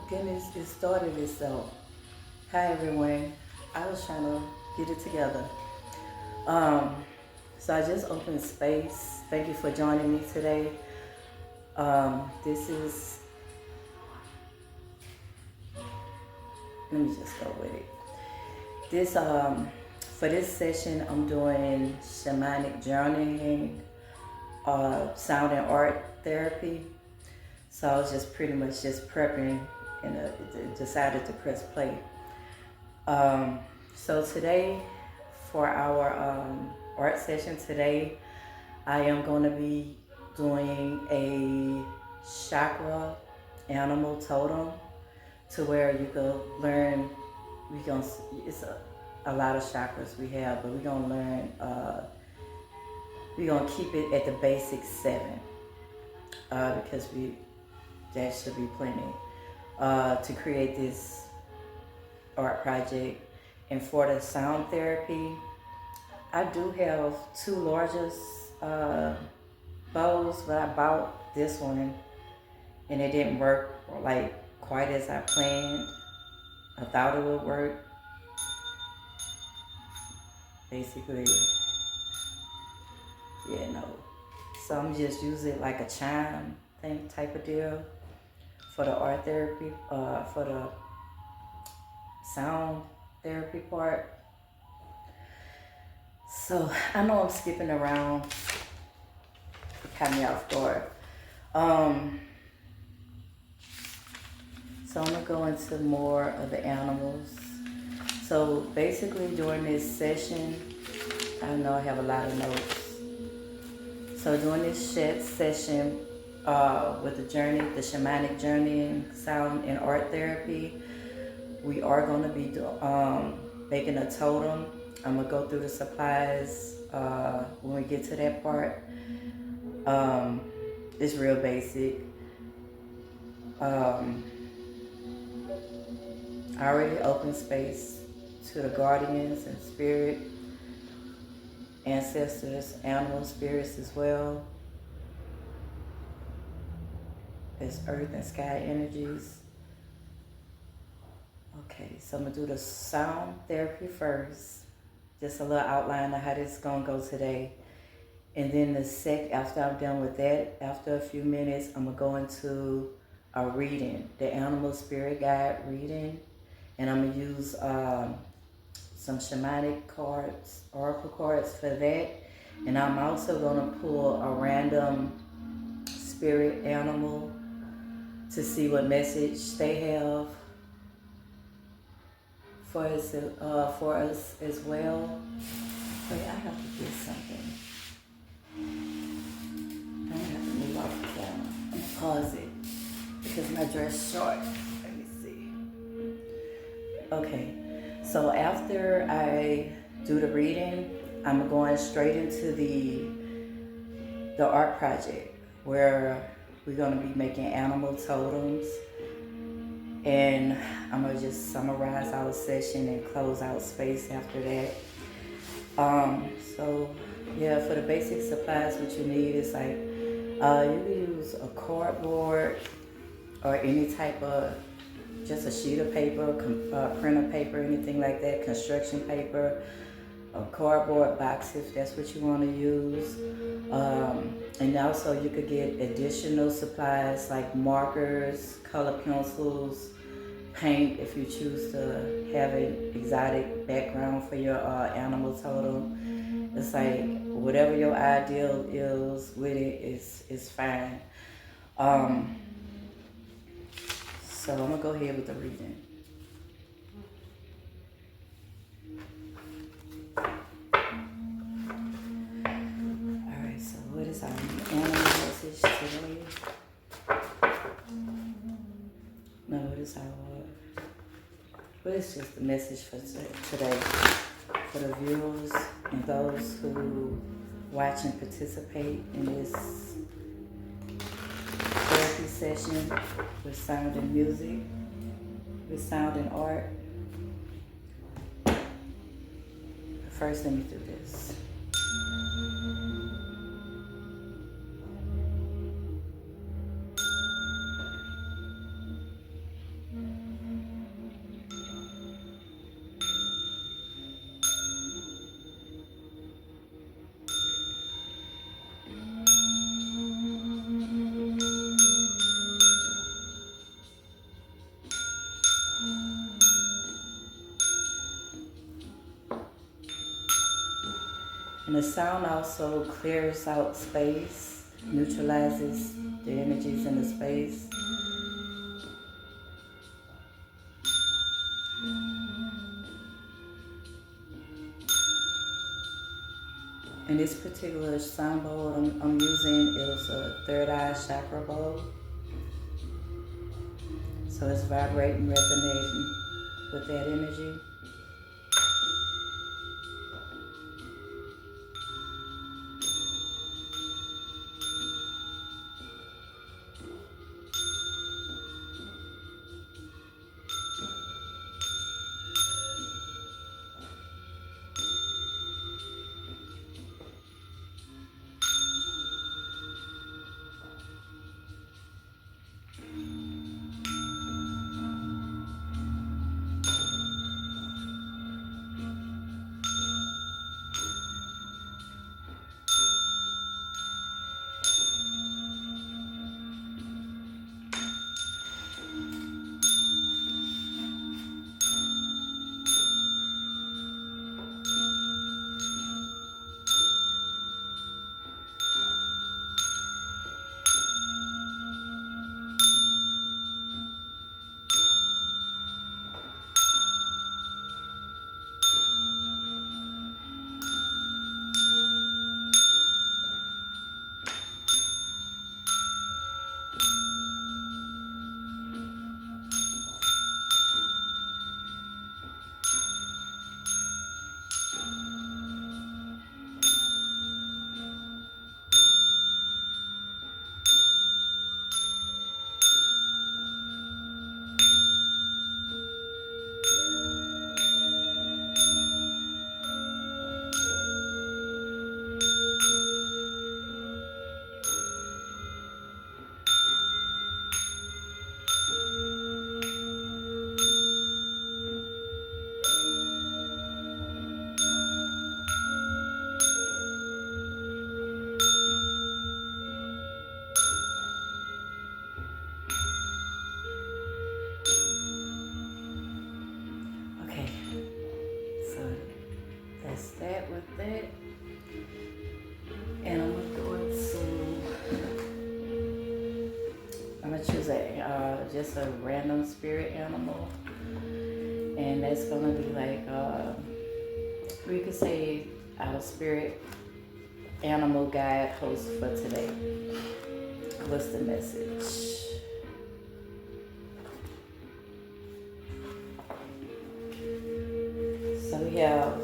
goodness, it started itself. Hi everyone. I was trying to get it together. Um, so I just opened space. Thank you for joining me today. This is, let me just go with it. This For this session, I'm doing shamanic journeying, sound and art therapy. So I was just pretty much just prepping and decided to press play. So today, for our art session today, I am going to be doing a chakra animal totem to where you can learn. It's a lot of chakras we have, but we're gonna learn. We're gonna keep it at the basic 7 because that should be plenty to create this art project. And for the sound therapy, I do have 2 largest bows, but I bought this one and it didn't work like quite as I planned. I thought it would work. Basically, yeah, no. So I'm just using like a chime thing type of deal for the art therapy, for the sound therapy part. So I know I'm skipping around. It caught me off guard. So I'm gonna go into more of the animals. So basically during this session, I know I have a lot of notes. So during this session with the shamanic journeying, sound and art therapy, we are going to be making a totem. I'm going to go through the supplies when we get to that part. It's real basic. I already opened space to the guardians and spirit, ancestors, animal spirits as well as earth and sky energies. Okay, so I'm gonna do the sound therapy first. Just a little outline of how this is gonna go today. And then after I'm done with that, after a few minutes, I'm gonna go into a reading, the animal spirit guide reading. And I'm gonna use some shamanic cards, oracle cards for that. And I'm also gonna pull a random spirit animal to see what message they have for us as well. Wait, I have to get something. I have to move off the camera. I'm gonna pause it because my dress short. Let me see. Okay, so after I do the reading, I'm going straight into the art project where we're gonna be making animal totems. And I'm gonna just summarize our session and close out space after that. So yeah, for the basic supplies, what you need is like, you can use a cardboard or any type of, just a sheet of paper, printer paper, anything like that, construction paper, a cardboard box if that's what you want to use. And also you could get additional supplies like markers, color pencils, paint if you choose to have an exotic background for your animal totem. It's like whatever your ideal is with it is fine. So I'm gonna go ahead with the reading. Alright, so what is our animal message today? No, what is just the message for today for the viewers and those who watch and participate in this therapy session with sound and music, with sound and art. First, let me do this. And the sound also clears out space, neutralizes the energies in the space. And this particular sound bowl I'm using is a third eye chakra bowl. So it's vibrating, resonating with that energy. Okay, so that's that with that. And I'm gonna choose just a random spirit animal, and that's gonna be like we could say our spirit animal guide host for today. What's the message? So we have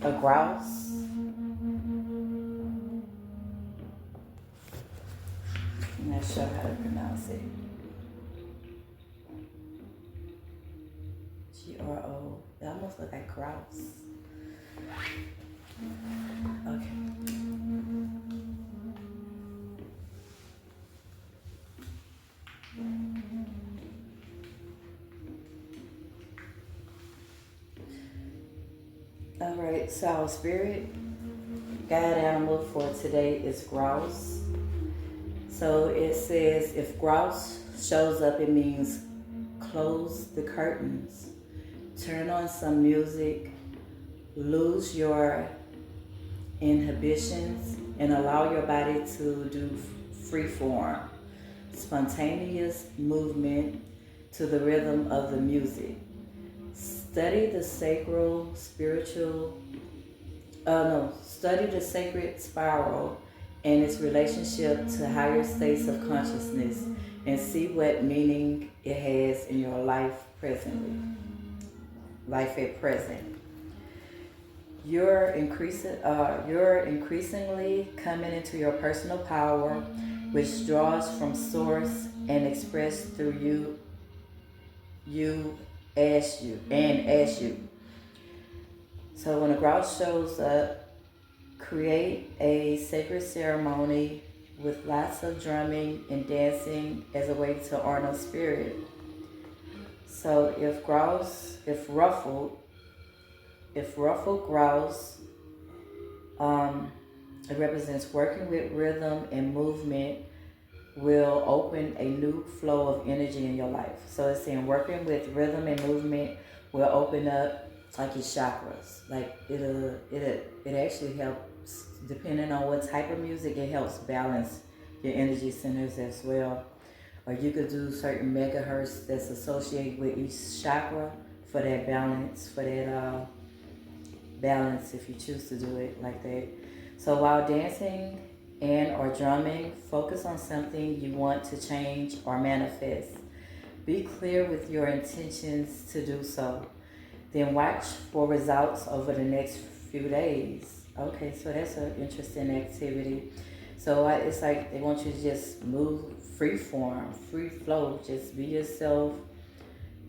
a grouse. I'm not sure how to pronounce it. G-R-O. It almost looks like grouse. Okay. All right, so our spirit guide animal for today is grouse. So it says if grouse shows up, it means close the curtains, turn on some music, lose your inhibitions, and allow your body to do free form, spontaneous movement to the rhythm of the music. Study the sacred spiral and its relationship to higher states of consciousness, and see what meaning it has in your life at present. You're increasingly coming into your personal power, which draws from source and expressed through you as you. So when a grouse shows up, create a sacred ceremony with lots of drumming and dancing as a way to honor spirit. So if ruffled grouse, it represents working with rhythm and movement will open a new flow of energy in your life. So it's saying working with rhythm and movement will open up like your chakras. Like it actually helps, depending on what type of music, it helps balance your energy centers as well. Or you could do certain megahertz that's associated with each chakra for that balance, balance if you choose to do it like that. So while dancing and or drumming, focus on something you want to change or manifest. Be clear with your intentions to do so. Then watch for results over the next few days. Okay, so that's an interesting activity. So it's like they want you to just move free form, free flow. Just be yourself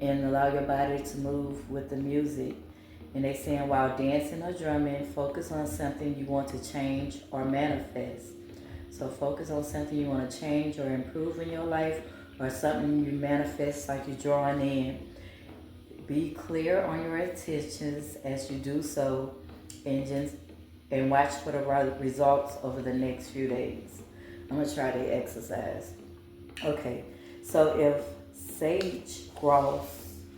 and allow your body to move with the music. And they saying while dancing or drumming, focus on something you want to change or manifest. So focus on something you want to change or improve in your life, or something you manifest like you're drawing in. Be clear on your intentions as you do so, and watch for the results over the next few days. I'm gonna try the exercise. Okay, so if sage grows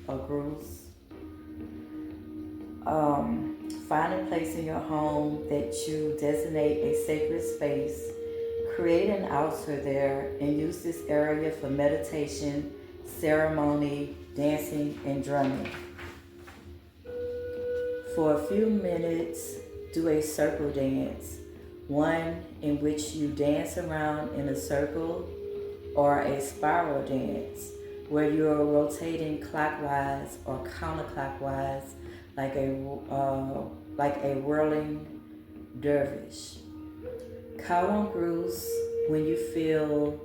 or grows, find a place in your home that you designate a sacred space. Create an altar there and use this area for meditation, ceremony, dancing, and drumming. For a few minutes, do a circle dance, one in which you dance around in a circle, or a spiral dance where you are rotating clockwise or counterclockwise like a whirling dervish. Count on grooves when you feel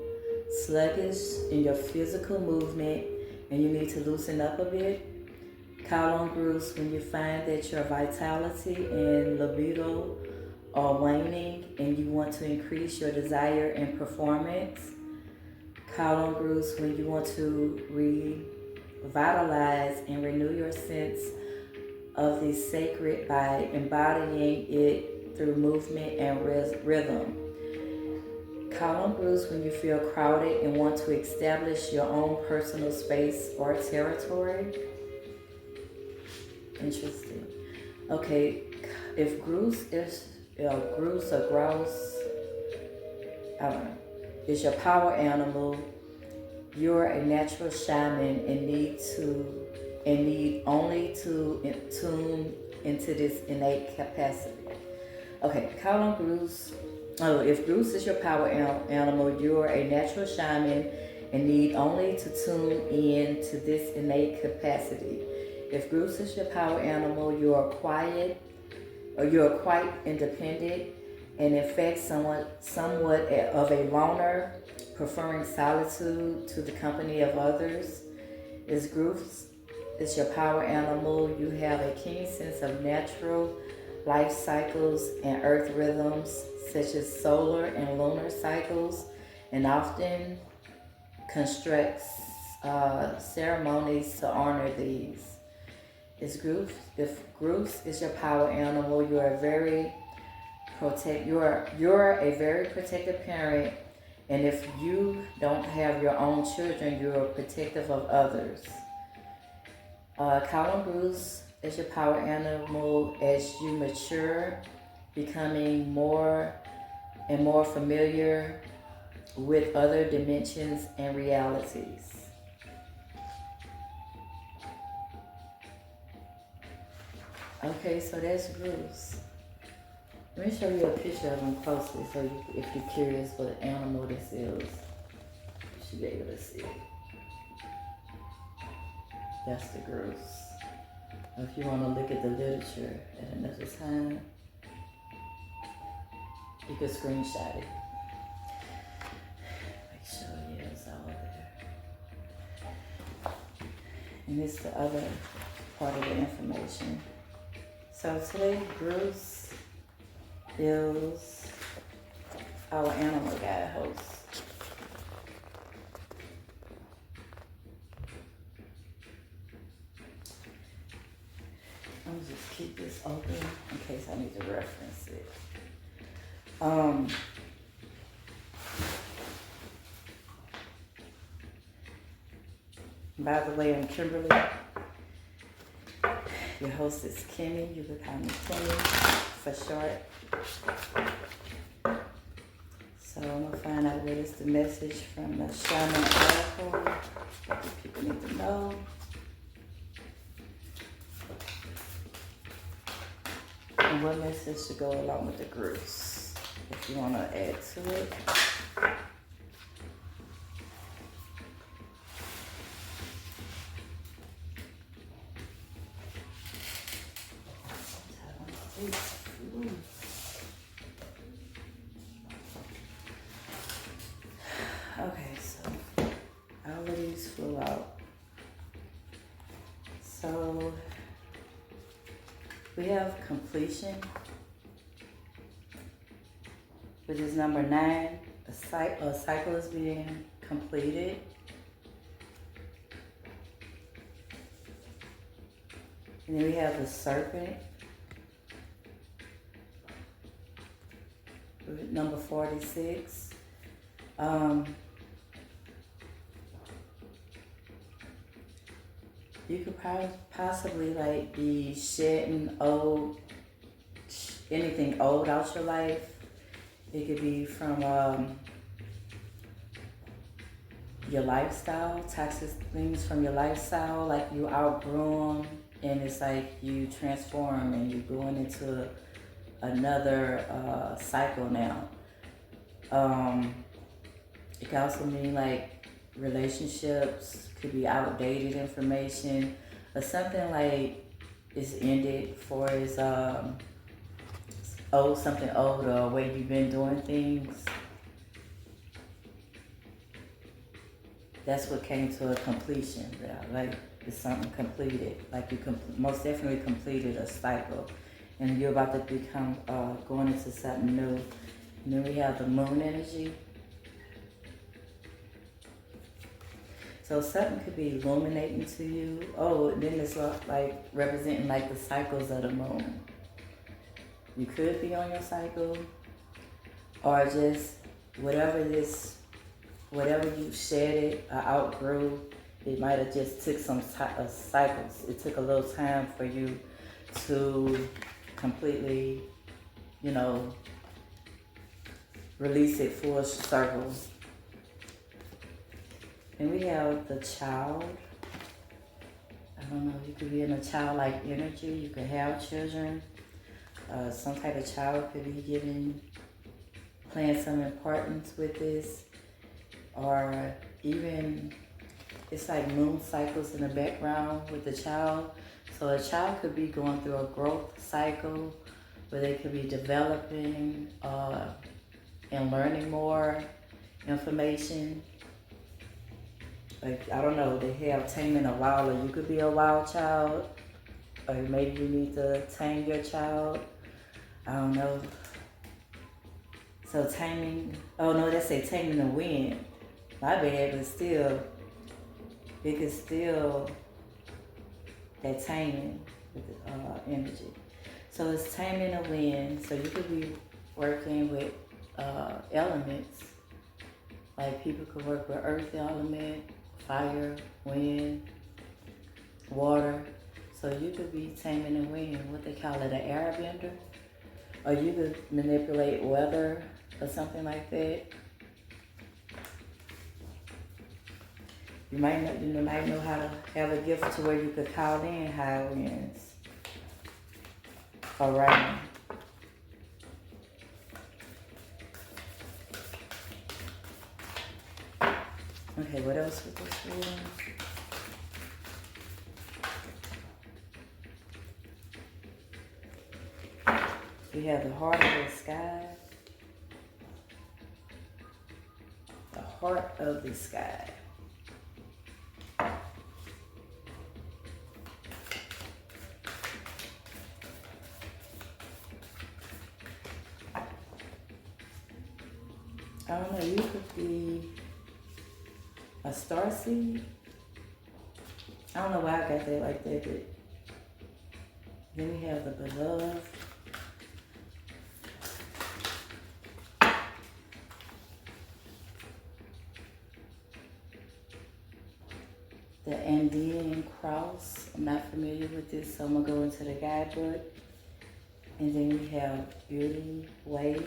sluggish in your physical movement and you need to loosen up a bit. Count on grooves when you find that your vitality and libido are waning and you want to increase your desire and performance. Count on grooves when you want to revitalize and renew your sense of the sacred by embodying it through movement and rhythm. Count on grooves when you feel crowded and want to establish your own personal space or territory. Interesting. Okay, if grooves or grouse, I don't know, is your power animal, you're a natural shaman and need only to tune into this innate capacity. Okay, count on grooves. Oh, if grooves is your power animal, you're a natural shaman and need only to tune in to this innate capacity. If grooves is your power animal, you are quite independent and in fact somewhat of a loner, preferring solitude to the company of others. If grooves is your power animal, you have a keen sense of natural life cycles and earth rhythms such as solar and lunar cycles, and often constructs ceremonies to honor these. If grooves is your power animal, you're a very protective parent, and if you don't have your own children, you're protective of others. Count on grooves is your power animal as you mature, becoming more and more familiar with other dimensions and realities. Okay, so that's grooves. Let me show you a picture of them closely so if you're curious what animal this is, you should be able to see it. That's the grooves. If you want to look at the literature at another time, you can screenshot it. Make sure it's all there. And it's the other part of the information. So today, grooves is our animal guide host. I'm gonna just keep this open in case I need to reference it. By the way, I'm Kimberly, Your host is Kimmy. You can call me Kimmy for short. So I'm going to find out what is the message from the Shamanic oracle that the people need to know. And what message should go along with the groups, if you want to add to it. Okay, so all of these flew out. So we have completion, which is number 9. A cycle is being completed. And then we have the serpent, number 46. You could possibly like be shedding anything old out your life. It could be from your lifestyle, toxic things from your lifestyle, like you outgrew them, and it's like you transform and you're going into another cycle now. It can also mean like relationships, could be outdated information, or something like it's ended for its something old, or a way you've been doing things. That's what came to a completion. Like it's something completed. Like you most definitely completed a cycle, and you're about to become going into something new. And then we have the moon energy. So something could be illuminating to you. Oh, then it's like representing like the cycles of the moon. You could be on your cycle, or just whatever you shedded or outgrew, it might have just took some cycles. It took a little time for you to completely, release it full circle. And we have the child. I don't know, you could be in a childlike energy. You could have children. Some type of child could be playing some importance with this. Or even, it's like moon cycles in the background with the child. So a child could be going through a growth cycle where they could be developing and learning more information. Like, I don't know, they have taming a wild, or you could be a wild child, or maybe you need to tame your child. I don't know. So taming, they say taming the wind. My bad, but still, it could still, that taming with the energy. So it's taming the wind. So you could be working with elements. Like people could work with earth element, fire, wind, water. So you could be taming the wind, what they call it, an airbender. Or you could manipulate weather or something like that. You might know how to have a gift to where you could call in high winds or rain. Okay, what else with this one? We have the heart of the sky. The heart of the sky. I don't know, you could be a starseed. I don't know why I got that like that, but then we have the beloved. the Andean cross. I'm not familiar with this, so I'm gonna go into the guidebook. And then we have beauty, way.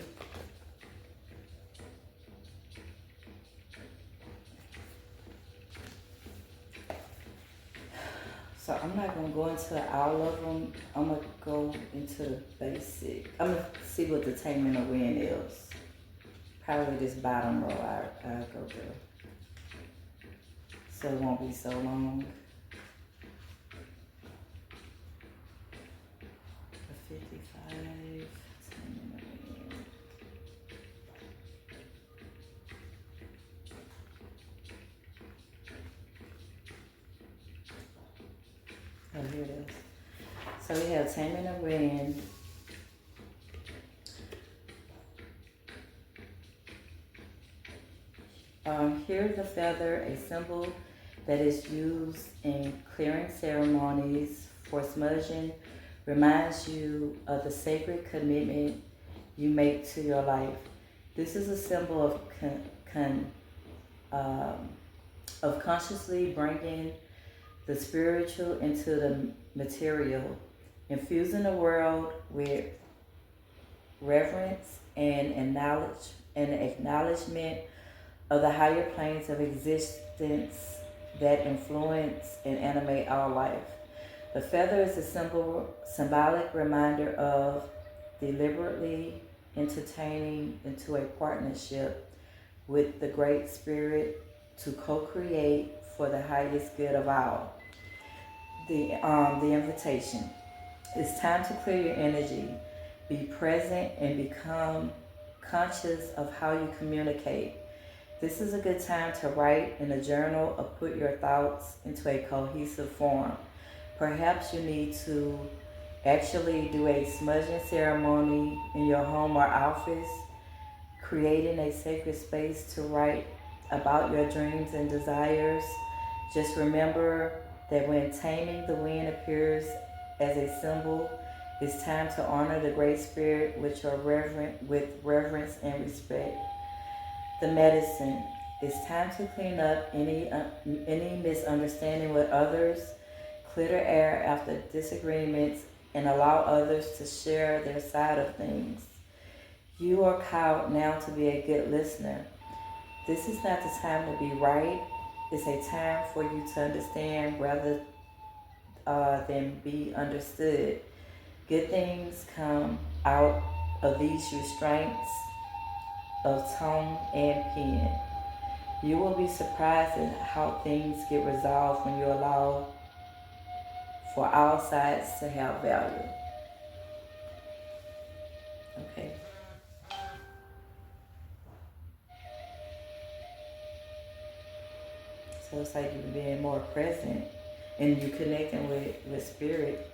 So I'm not gonna go into all of them. I'm gonna go into the basic. I'm gonna see what the Taming of Wind is. Probably this bottom row I'll go through. So it won't be so long. For 55, Taming of Wind. Oh, here it is. So we have Taming of Wind. Here's the feather, a symbol that is used in clearing ceremonies for smudging, reminds you of the sacred commitment you make to your life. This is a symbol of consciously bringing the spiritual into the material, infusing the world with reverence and acknowledgement of the higher planes of existence that influence and animate our life. The feather is a symbolic reminder of deliberately entertaining into a partnership with the Great Spirit to co-create for the highest good of all. The invitation. It's time to clear your energy. Be present and become conscious of how you communicate. This is a good time to write in a journal or put your thoughts into a cohesive form. Perhaps you need to actually do a smudging ceremony in your home or office, creating a sacred space to write about your dreams and desires. Just remember that when Taming the Wind appears as a symbol, it's time to honor the Great Spirit with reverence and respect. The medicine. It's time to clean up any misunderstanding with others, clear the air after disagreements, and allow others to share their side of things. You are called now to be a good listener. This is not the time to be right. It's a time for you to understand rather than be understood. Good things come out of these restraints of tone and pen. You will be surprised at how things get resolved when you allow for all sides to have value. Okay. So it's like you're being more present and you're connecting with spirit.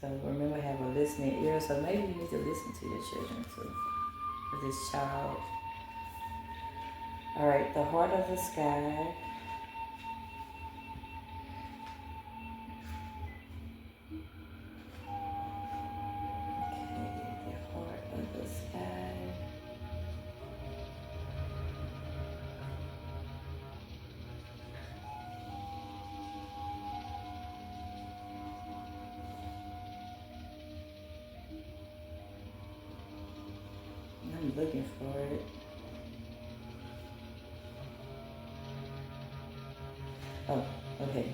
So remember, have a listening ear. So maybe you need to listen to your children too, or this child. All right, the heart of the sky. Okay, the heart of the sky. I'm looking for it. Oh, okay.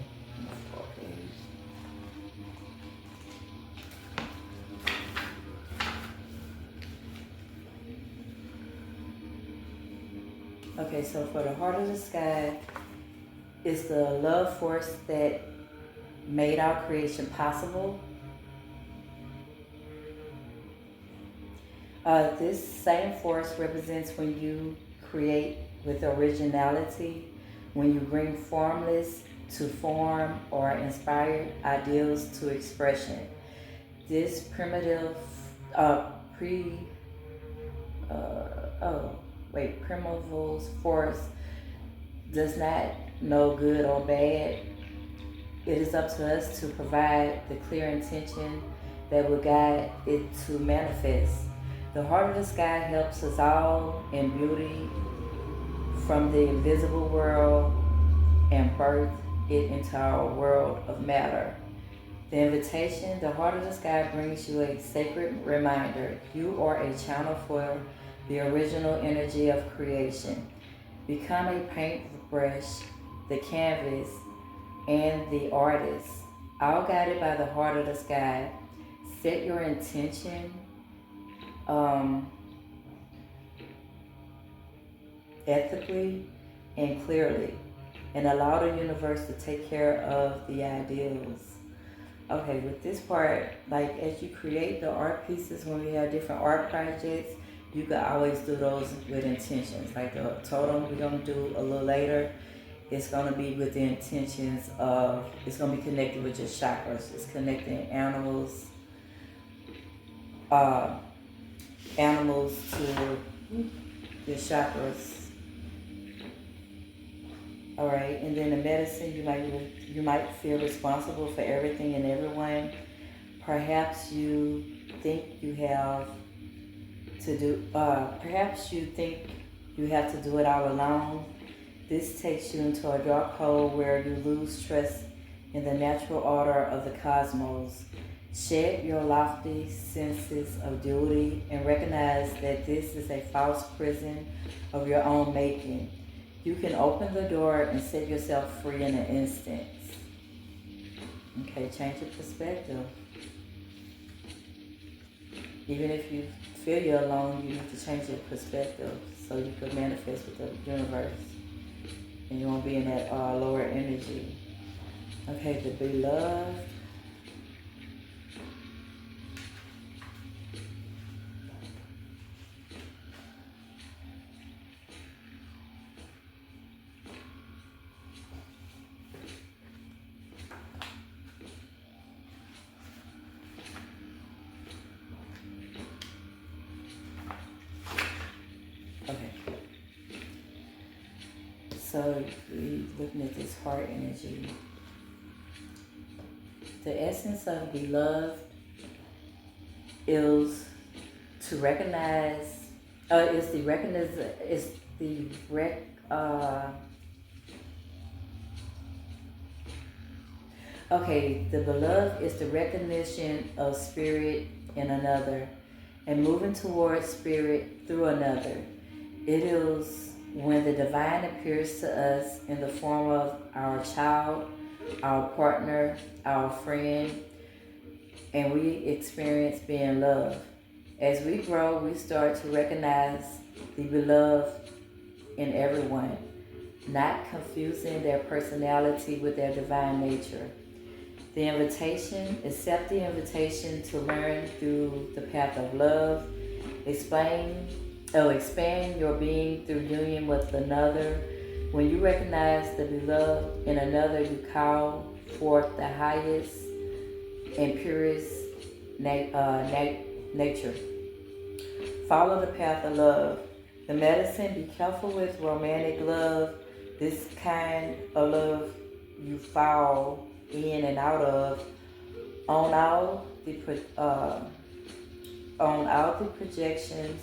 Okay, so for the heart of the sky, it's the love force that made our creation possible. This same force represents when you create with originality, when you bring formless to form or inspire ideals to expression. This primal force does not know good or bad. It is up to us to provide the clear intention that will guide it to manifest. The heart of the sky helps us all in beauty from the invisible world and birth it into our world of matter. The invitation, the heart of the sky brings you a sacred reminder. You are a channel for the original energy of creation. Become a paintbrush, the canvas, and the artist, all guided by the heart of the sky. Set your intention ethically and clearly, and allow the universe to take care of the ideals. Okay, with this part, like as you create the art pieces, when we have different art projects, you can always do those with intentions. Like the totem we're gonna do a little later, it's gonna be with the intentions of, it's gonna be connected with your chakras. It's connecting animals, to your chakras. All right, and then the medicine, you might feel responsible for everything and everyone. Perhaps you think you have to do. Perhaps you think you have to do it all alone. This takes you into a dark hole where you lose trust in the natural order of the cosmos. Shed your lofty senses of duty and recognize that this is a false prison of your own making. You can open the door and set yourself free in an instant. Okay, change your perspective. Even if you feel you're alone, you need to change your perspective so you can manifest with the universe. And you won't be in that lower energy. Okay, the beloved. Okay. So we looking at this heart energy. The essence of beloved is to recognize. Okay, the beloved is the recognition of spirit in another and moving towards spirit through another. It is when the divine appears to us in the form of our child, our partner, our friend, and we experience being loved. As we grow, we start to recognize the beloved in everyone, not confusing their personality with their divine nature. The invitation, accept the invitation to learn through the path of love. Expand your being through union with another. When you recognize the beloved in another, you call forth the highest and purest nature. Follow the path of love. The medicine, be careful with romantic love. This kind of love you fall in and out of on all the projections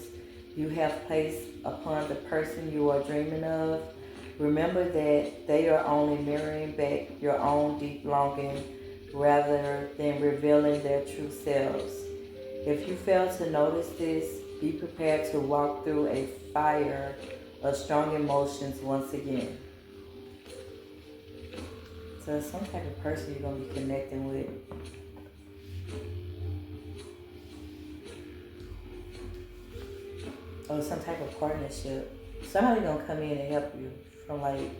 you have placed upon the person you are dreaming of. Remember that they are only mirroring back your own deep longing rather than revealing their true selves. If you fail to notice this, be prepared to walk through a fire of strong emotions once again. So some type of person you're going to be connecting with. Or some type of partnership. Somebody going to come in and help you. From like,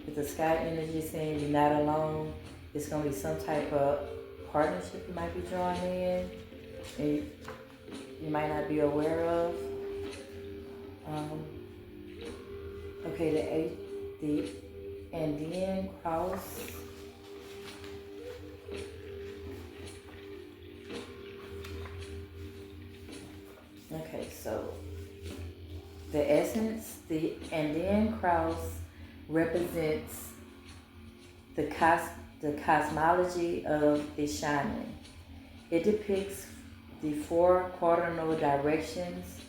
with the sky energy saying you're not alone, it's going to be some type of partnership you might be drawing in. And you might not be aware of. Okay, the Andean cross. Okay, so the essence, the Andean cross represents the cosmology of the shaman. It depicts the four cardinal directions,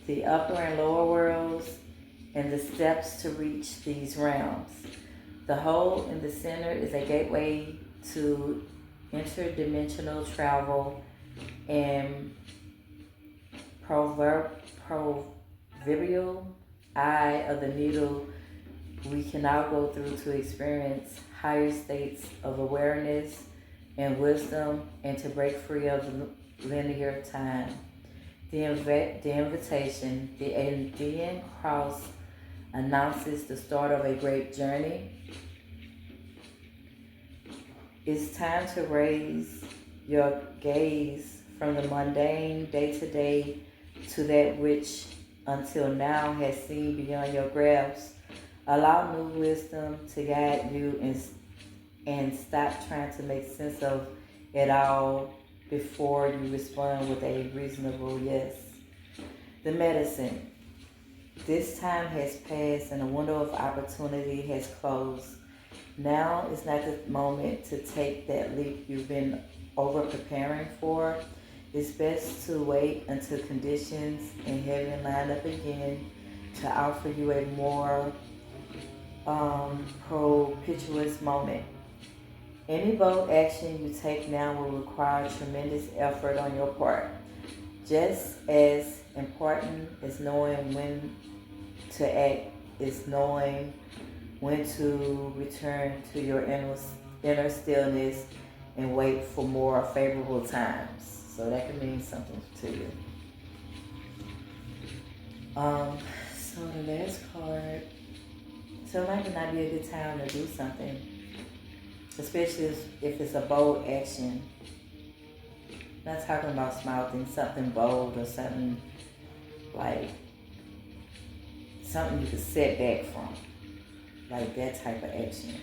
the upper and lower worlds, and the steps to reach these realms. The hole in the center is a gateway to interdimensional travel and proverbial eye of the needle we can now go through to experience higher states of awareness and wisdom and to break free of linear time. The invitation, the Indian cross announces the start of a great journey. It's time to raise your gaze from the mundane day-to-day to that which until now has seemed beyond your grasp. Allow new wisdom to guide you and stop trying to make sense of it all before you respond with a reasonable yes. The medicine. This time has passed and a window of opportunity has closed. Now is not the moment to take that leap you've been over preparing for. It's best to wait until conditions in heaven line up again to offer you a more propitious moment. Any bold action you take now will require tremendous effort on your part. Just as important as knowing when to act is knowing when to return to your inner stillness and wait for more favorable times. So that can mean something to you. So the last card. So it might not be a good time to do something, especially if it's a bold action. I'm not talking about small things, something bold or something like something you could set back from, like that type of action.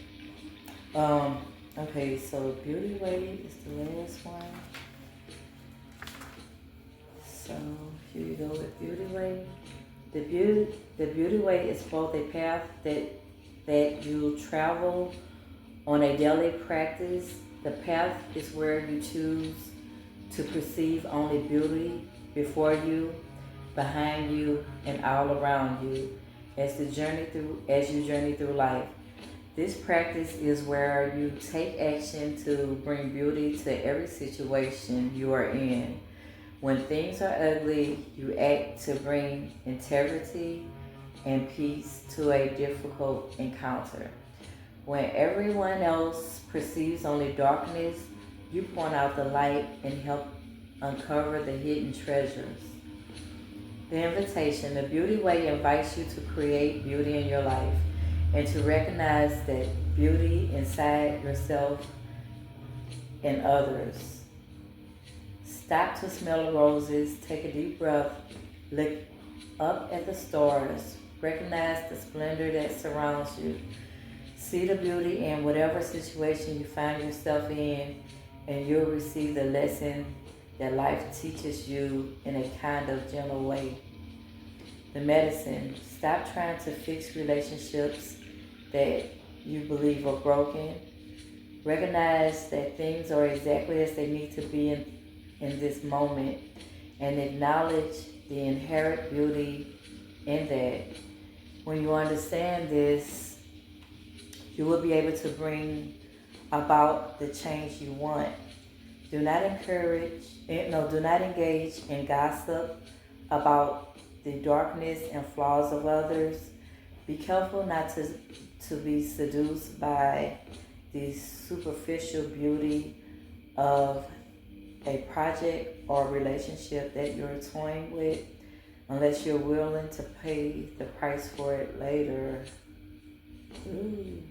Okay, so Beauty Way is the last one. So here you go with Beauty Way. The beauty way is both a path that you travel on a daily practice. The path is where you choose to perceive only beauty before you, behind you, and all around you as you journey through life. This practice is where you take action to bring beauty to every situation you are in. When things are ugly, you act to bring integrity and peace to a difficult encounter. When everyone else perceives only darkness, you point out the light and help uncover the hidden treasures. The invitation, the Beauty Way invites you to create beauty in your life and to recognize that beauty inside yourself and others. Stop to smell the roses, take a deep breath, look up at the stars, recognize the splendor that surrounds you. See the beauty in whatever situation you find yourself in, and you'll receive the lesson that life teaches you in a kind of gentle way. The medicine, stop trying to fix relationships that you believe are broken. Recognize that things are exactly as they need to be in this moment and acknowledge the inherent beauty in that. When you understand this, you will be able to bring about the change you want. Do not engage in gossip about the darkness and flaws of others. Be careful not to be seduced by the superficial beauty of a project or relationship that you're toying with, unless you're willing to pay the price for it later. Ooh.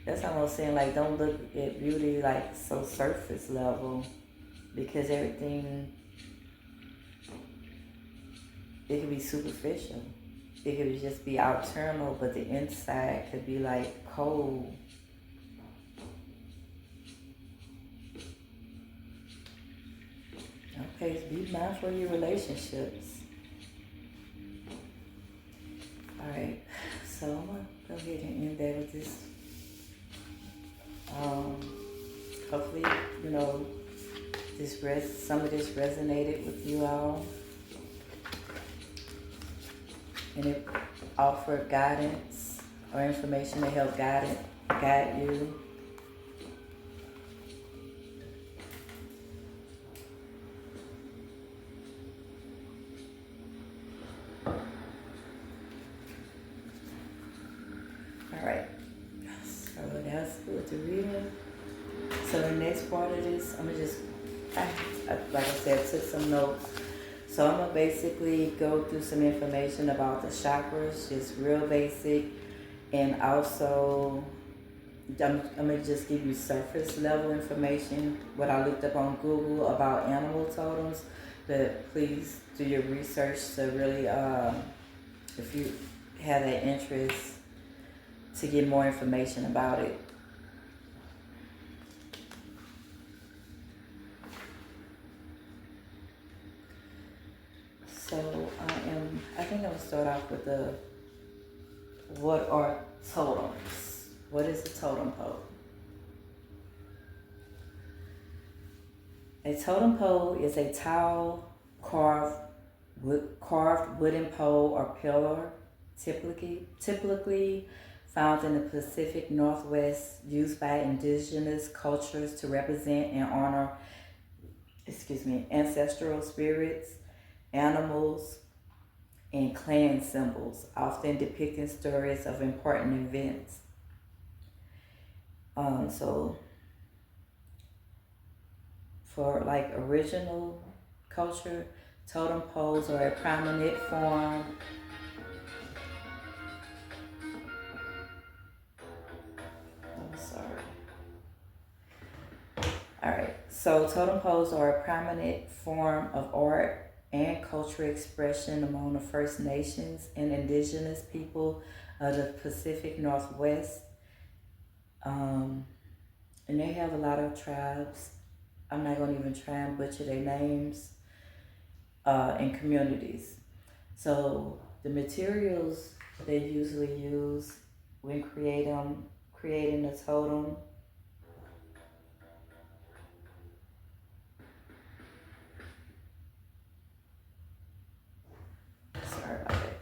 That's almost saying, like, don't look at beauty like so surface level, because everything, it could be superficial. It could just be external, but the inside could be like cold. Okay, so be mindful of your relationships. Alright, so I'm going to go ahead and end that with this. Hopefully, some of this resonated with you all. And offer guidance or information to help guide you. All right. So that's good to read. So the next part of this, I'm gonna just, like I said, took some notes. So I'm gonna basically go through some information about the chakras, just real basic, and also I'm gonna just give you surface level information, what I looked up on Google about animal totems, but please do your research to really, if you have that interest, to get more information about it. So I think I'm gonna start off with what are totems? What is a totem pole? A totem pole is a tall, carved wooden pole or pillar, typically found in the Pacific Northwest, used by indigenous cultures to represent and honor, ancestral spirits, animals, and clan symbols, often depicting stories of important events. So for like original culture, totem poles are a prominent form. I'm sorry. All right. So totem poles are a prominent form of art and cultural expression among the First Nations and indigenous people of the Pacific Northwest. And they have a lot of tribes. I'm not going to even try and butcher their names, and communities. So the materials they usually use when creating a totem. Sorry about that.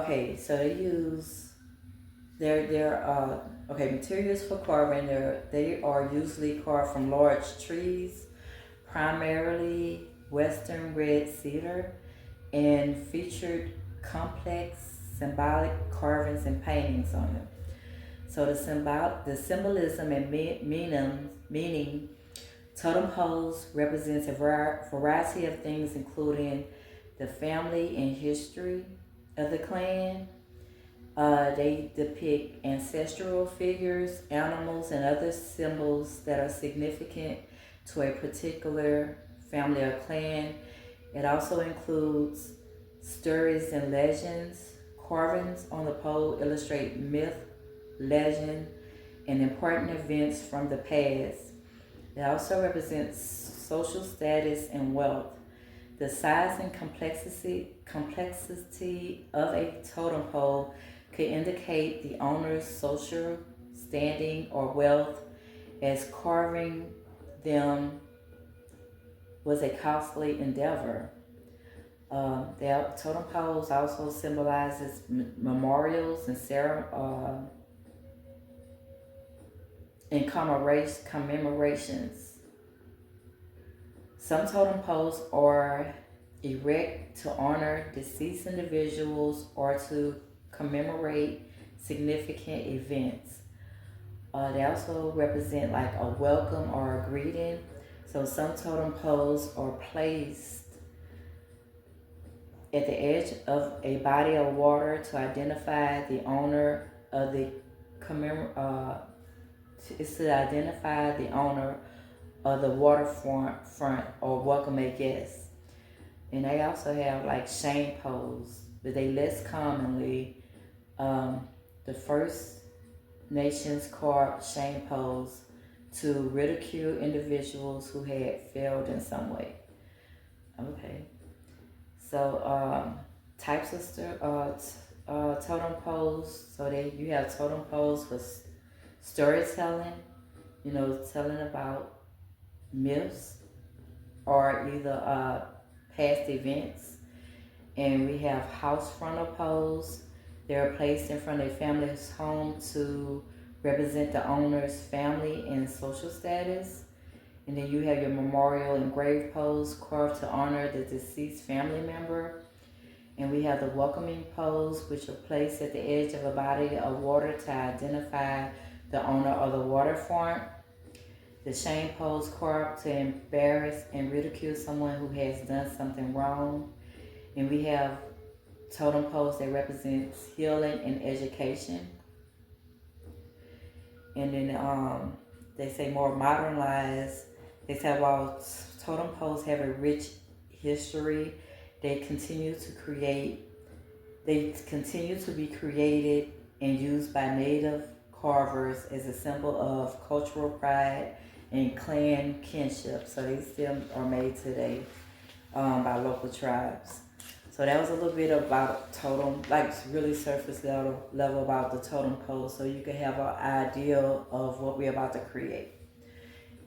Okay, so they use materials for carving. They are usually carved from large trees, primarily western red cedar, and featured complex symbolic carvings and paintings on them. So the symbolism and meaning, totem poles represents a variety of things, including the family and history of the clan. They depict ancestral figures, animals, and other symbols that are significant to a particular family or clan. It also includes stories and legends. Carvings on the pole illustrate myth, legend, and important events from the past. It also represents social status and wealth. The size and complexity of a totem pole could indicate the owner's social standing or wealth, as carving them was a costly endeavor. The totem poles also symbolizes memorials and commemorations. Some totem poles are erect to honor deceased individuals or to commemorate significant events. They also represent like a welcome or a greeting. So some totem poles are placed at the edge of a body of water to identify the owner of the waterfront or welcome a guest. And they also have like shame poles, but they less commonly. The First Nations carved shame poles to ridicule individuals who had failed in some way. Okay. So types of totem poles. So you have totem poles for storytelling, telling about myths or either past events. And we have house frontal poles. They are placed in front of their family's home to represent the owner's family and social status. And then you have your memorial and grave pose carved to honor the deceased family member. And we have the welcoming pose, which are placed at the edge of a body of water to identify the owner of the waterfront. The shame pose carved to embarrass and ridicule someone who has done something wrong. And we have totem pose that represents healing and education. And then they say more modernized. They say while totem pose have a rich history, they continue to be created and used by native carvers as a symbol of cultural pride and clan kinship. So they still are made today by local tribes. So that was a little bit about totem, like really surface level about the totem pose, so you can have an idea of what we're about to create.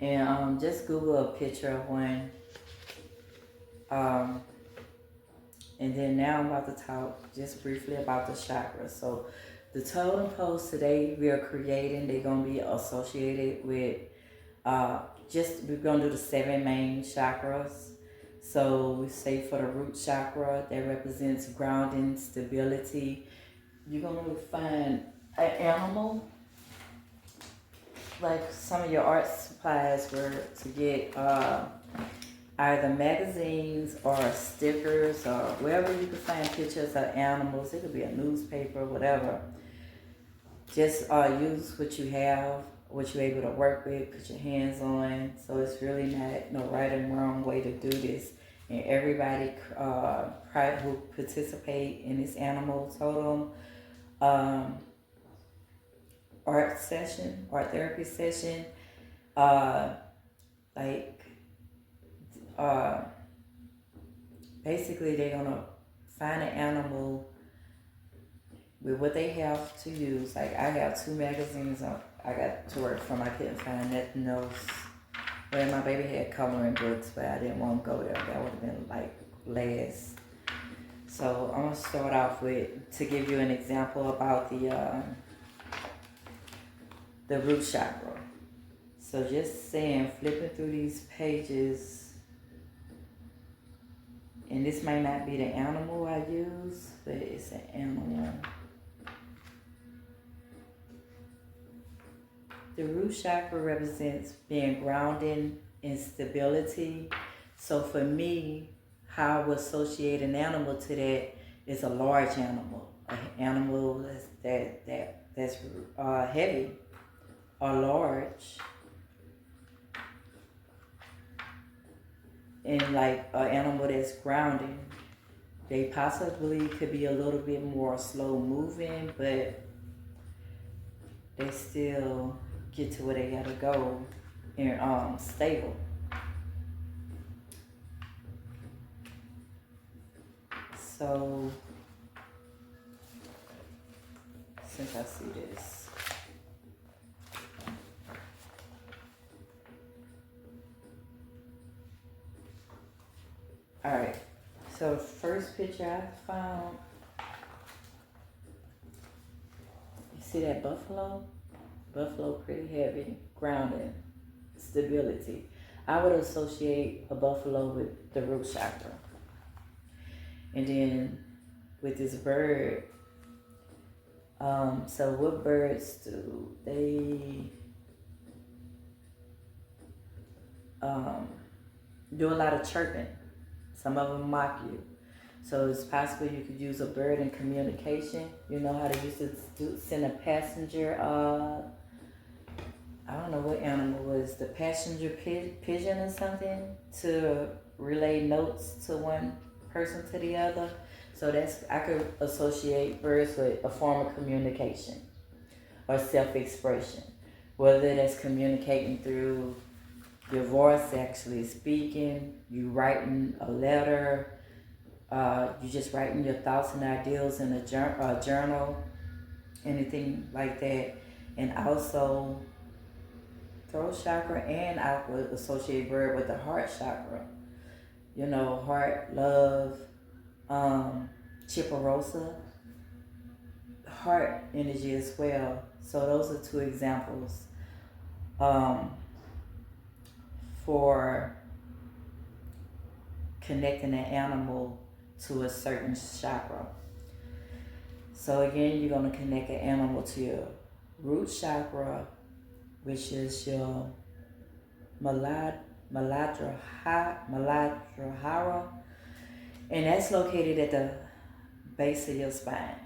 And just Google a picture of one. And then now I'm about to talk just briefly about the chakras. So the totem pose today we are creating, they're going to be associated with, we're going to do the 7 main chakras. So we say for the root chakra, that represents grounding, stability. You're going to find an animal, like some of your art supplies were to get either magazines or stickers or wherever you can find pictures of animals. It could be a newspaper, whatever. Just use what you have, what you're able to work with, put your hands on. So it's really not no right and wrong way to do this. And everybody who participate in this animal totem art therapy session, basically they're gonna find an animal with what they have to use. Like I have 2 magazines I got to work from. I couldn't find nothing else. Well, my baby had coloring books, but I didn't want to go there. That would have been like last. So I'm gonna start off with, to give you an example about the root chakra. So just saying, flipping through these pages, and this may not be the animal I use, but it's an animal. The root chakra represents being grounded in stability. So for me, how I would associate an animal to that is a large animal, an animal that's heavy or large, and like an animal that's grounding. They possibly could be a little bit more slow moving, but they still get to where they gotta go and stable. So since I see this, all right. So first picture I found, you see that buffalo? Buffalo pretty heavy, grounding, stability. I would associate a buffalo with the root chakra. And then with this bird, so what birds do? They do a lot of chirping. Some of them mock you. So it's possible you could use a bird in communication. You know how to use it to send a passenger, I don't know what animal was, the passenger pigeon or something, to relay notes to one person to the other. So I could associate birds with a form of communication or self-expression, whether that's communicating through your voice, actually speaking, you writing a letter, you just writing your thoughts and ideals in a journal, anything like that. And also throat chakra, and I would associate bird with the heart chakra. You know, heart, love, chipperosa. heart energy as well. So those are two examples um, for connecting an animal to a certain chakra. So again, you're going to connect an animal to your root chakra, which is your Maladrahara, and that's located at the base of your spine.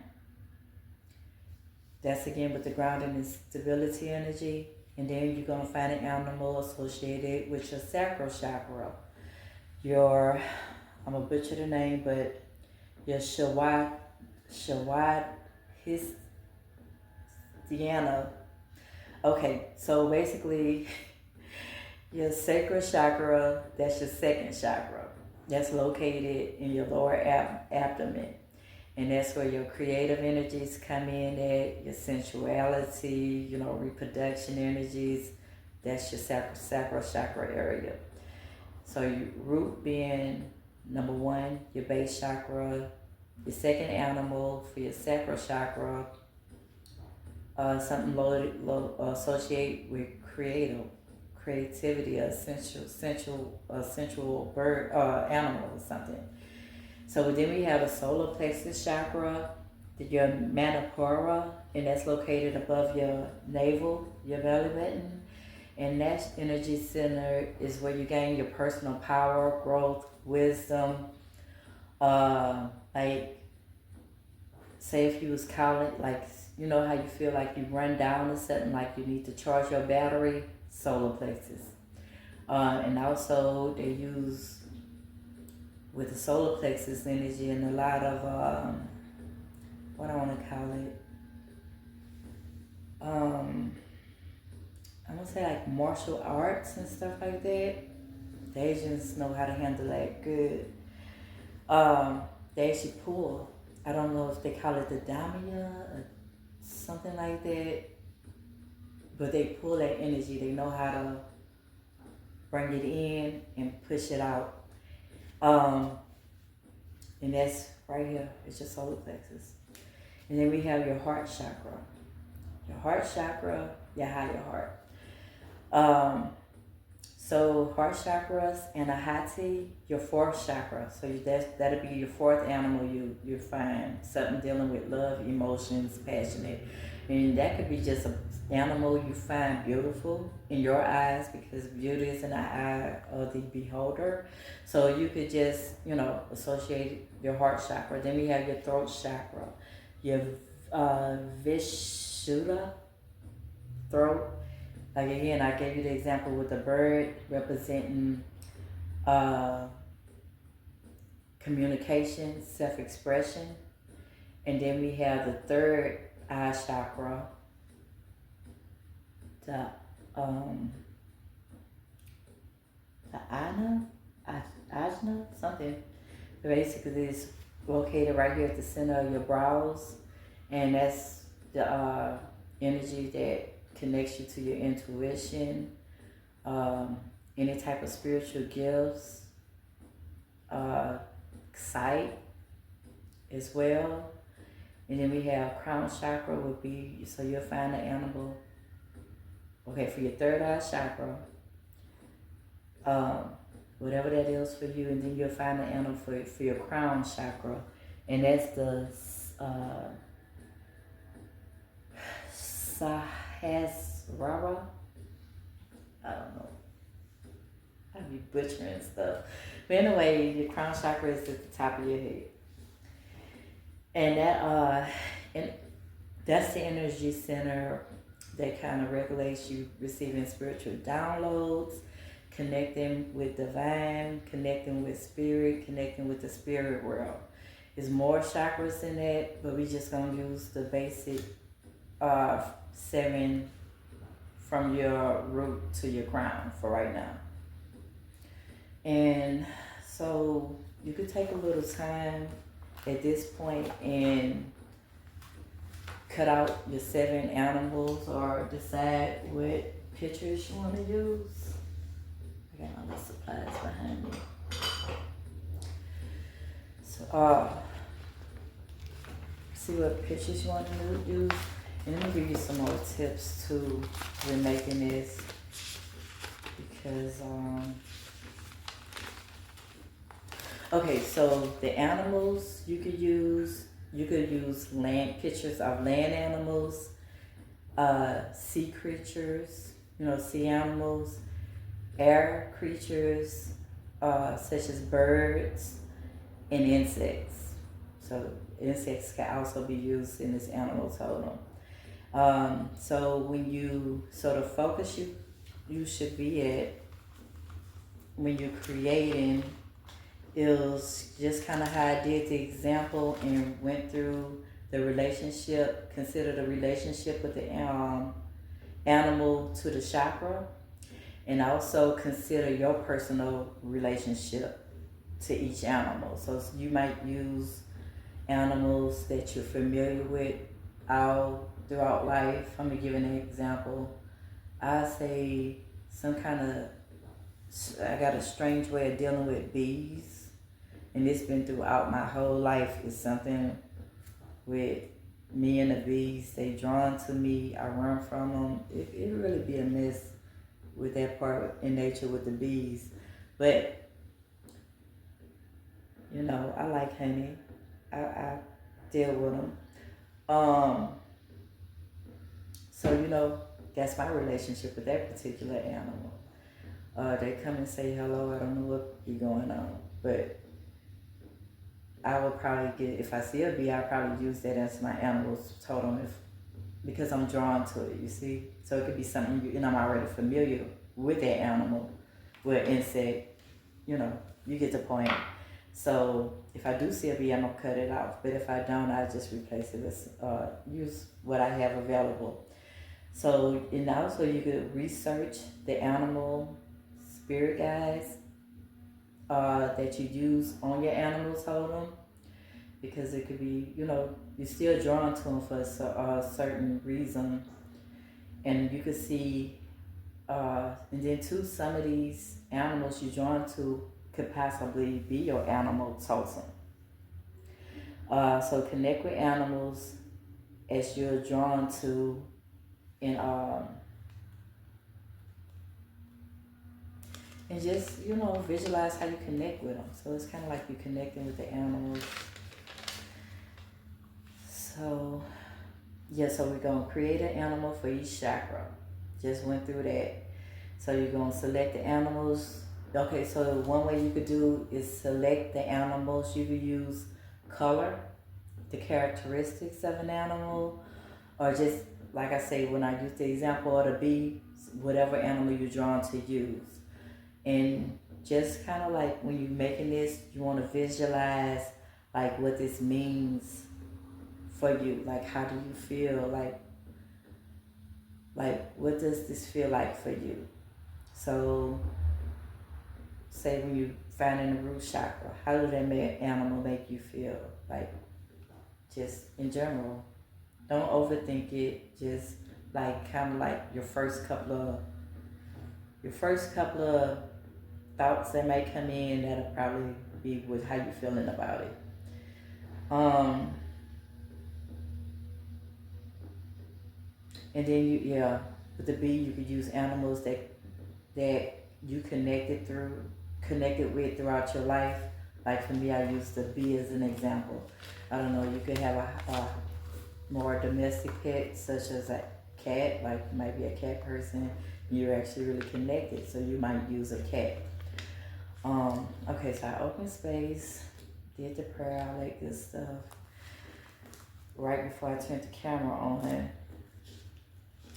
That's again with the grounding and stability energy. And then you're going to find an animal associated with your sacral chakra. I'm going to butcher the name, but your Shawad Histiana. Okay, so basically, your sacral chakra, that's your second chakra. That's located in your lower abdomen. And that's where your creative energies come in at, your sensuality, reproduction energies. That's your sacral chakra area. So your root being number one, your base chakra, your second animal for your sacral chakra, something associated with creativity, a sensual bird, animal or something. So then we have a solar plexus chakra, your manipura, and that's located above your navel, your belly button. And that energy center is where you gain your personal power, growth, wisdom. Like, say if you was calling, like, how you feel like you run down or something, like you need to charge your battery, solar plexus. And also they use with the solar plexus energy and a lot of, what I want to call it, I'm going to say like martial arts and stuff like that. The Asians know how to handle that good. They actually pull, I don't know if they call it the damia or something like that, but they pull that energy. They know how to bring it in and push it out. And that's right here. It's your solar plexus. And then we have your heart chakra. Your heart chakra, your higher heart. So heart chakras and ahati, your fourth chakra. So that'll be your fourth animal you find. Something dealing with love, emotions, passionate. And that could be just an animal you find beautiful in your eyes, because beauty is in the eye of the beholder. So you could just, associate your heart chakra. Then we have your throat chakra, your Vishuddha, throat. Like again, I gave you the example with the bird representing communication, self-expression. And then we have the third eye chakra, the ajna, something. Basically, it's located right here at the center of your brows, and that's the energy that connects you to your intuition, any type of spiritual gifts, sight as well. And then we have crown chakra would be, so you'll find the animal, okay, for your third eye chakra, whatever that is for you, and then you'll find the animal for your crown chakra, and that's the Sahasrara. I don't know. I'd be butchering stuff. But anyway, your crown chakra is at the top of your head. And that's the energy center that kind of regulates you receiving spiritual downloads, connecting with divine, connecting with spirit, connecting with the spirit world. There's more chakras in that, but we just gonna use the basic 7 from your root to your crown for right now. And so you could take a little time at this point and cut out your 7 animals, or decide what pictures you want to use. I got all the supplies behind me. see what pictures you want to use. And let me give you some more tips too when making this, because okay, so the animals you could use land pictures of land animals, sea creatures, sea animals, air creatures, such as birds and insects. So insects can also be used in this animal totem. So the focus you should be at when you're creating is just kind of how I did the example and went through the relationship, consider the relationship with the animal to the chakra, and also consider your personal relationship to each animal. So you might use animals that you're familiar with all throughout life. I'm gonna give an example. I say I got a strange way of dealing with bees, and it's been throughout my whole life. It's something with me and the bees. They drawn to me. I run from them. It really be a mess with that part in nature with the bees, but I like honey. I deal with them. So that's my relationship with that particular animal. They come and say hello. I don't know what be going on, but I would probably if I see a bee, I'll probably use that as my animal's totem because I'm drawn to it, you see? So it could be something, I'm already familiar with that animal, with insect, you get the point. So if I do see a bee, I'm gonna cut it off. But if I don't, I just replace it with, use what I have available. So, and also you could research the animal spirit guides that you use on your animal totem, because it could be, you're still drawn to them for a certain reason. And you could see, and then too, some of these animals you're drawn to could possibly be your animal totem. So connect with animals as you're drawn to, and just visualize how you connect with them. So it's kind of like you're connecting with the animals. So yeah, so we're gonna create an animal for each chakra. Just went through that. So you're gonna select the animals. Okay, so one way you could do is select the animals. You could use color, the characteristics of an animal, or just like I say when I use the example of the bee, whatever animal you're drawn to use. And just kind of like when you're making this, you want to visualize like what this means for you. Like, how do you feel? Like what does this feel like for you? So say when you find in the root chakra, how does that animal make you feel? Like, just in general. Don't overthink it. Just like kind of like your first couple of thoughts that may come in, that'll probably be with how you're feeling about it. And then with the bee, you could use animals that you connected with throughout your life. Like for me, I use the bee as an example. I don't know, you could have a more domestic pet, such as a cat, like you might be a cat person, you're actually really connected, so you might use a cat. Okay, so I opened space, did the prayer, all that good stuff. Right before I turned the camera on,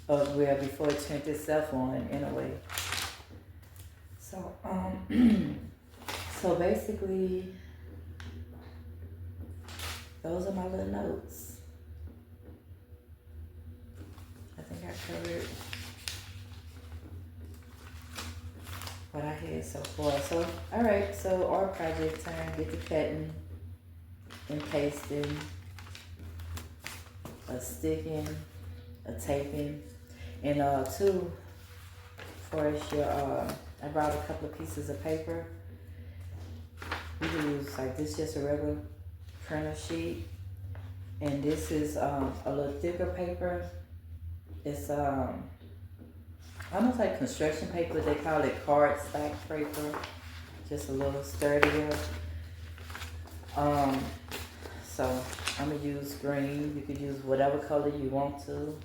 before it turned itself on, in a way. So, so basically, those are my little notes. I think I covered what I had so far. So, alright, so our project time, get the cutting and pasting, a sticking, a taping, and two, for your, I brought a couple of pieces of paper. You can use like this, just a regular printer sheet. And this is a little thicker paper. It's almost like construction paper. They call it cardstock paper. Just a little sturdier. Um, so I'm gonna use green. You could use whatever color you want to.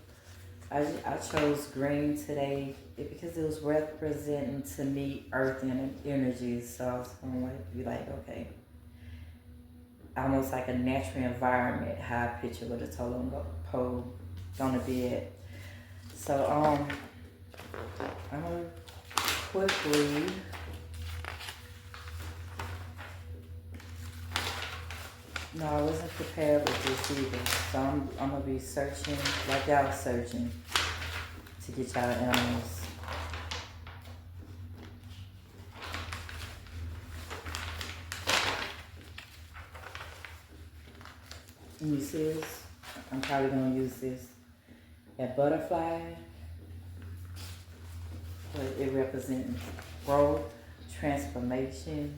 I chose green today because it was representing to me earth and energies. So I was gonna be like, okay, almost like a natural environment. How I picture what a totem pole gonna be at. So I'm gonna quickly. No, I wasn't prepared with this either. So I'm gonna be searching like y'all searching to get y'all animals. And you see this? I'm probably gonna use this. That butterfly, but it represents growth, transformation.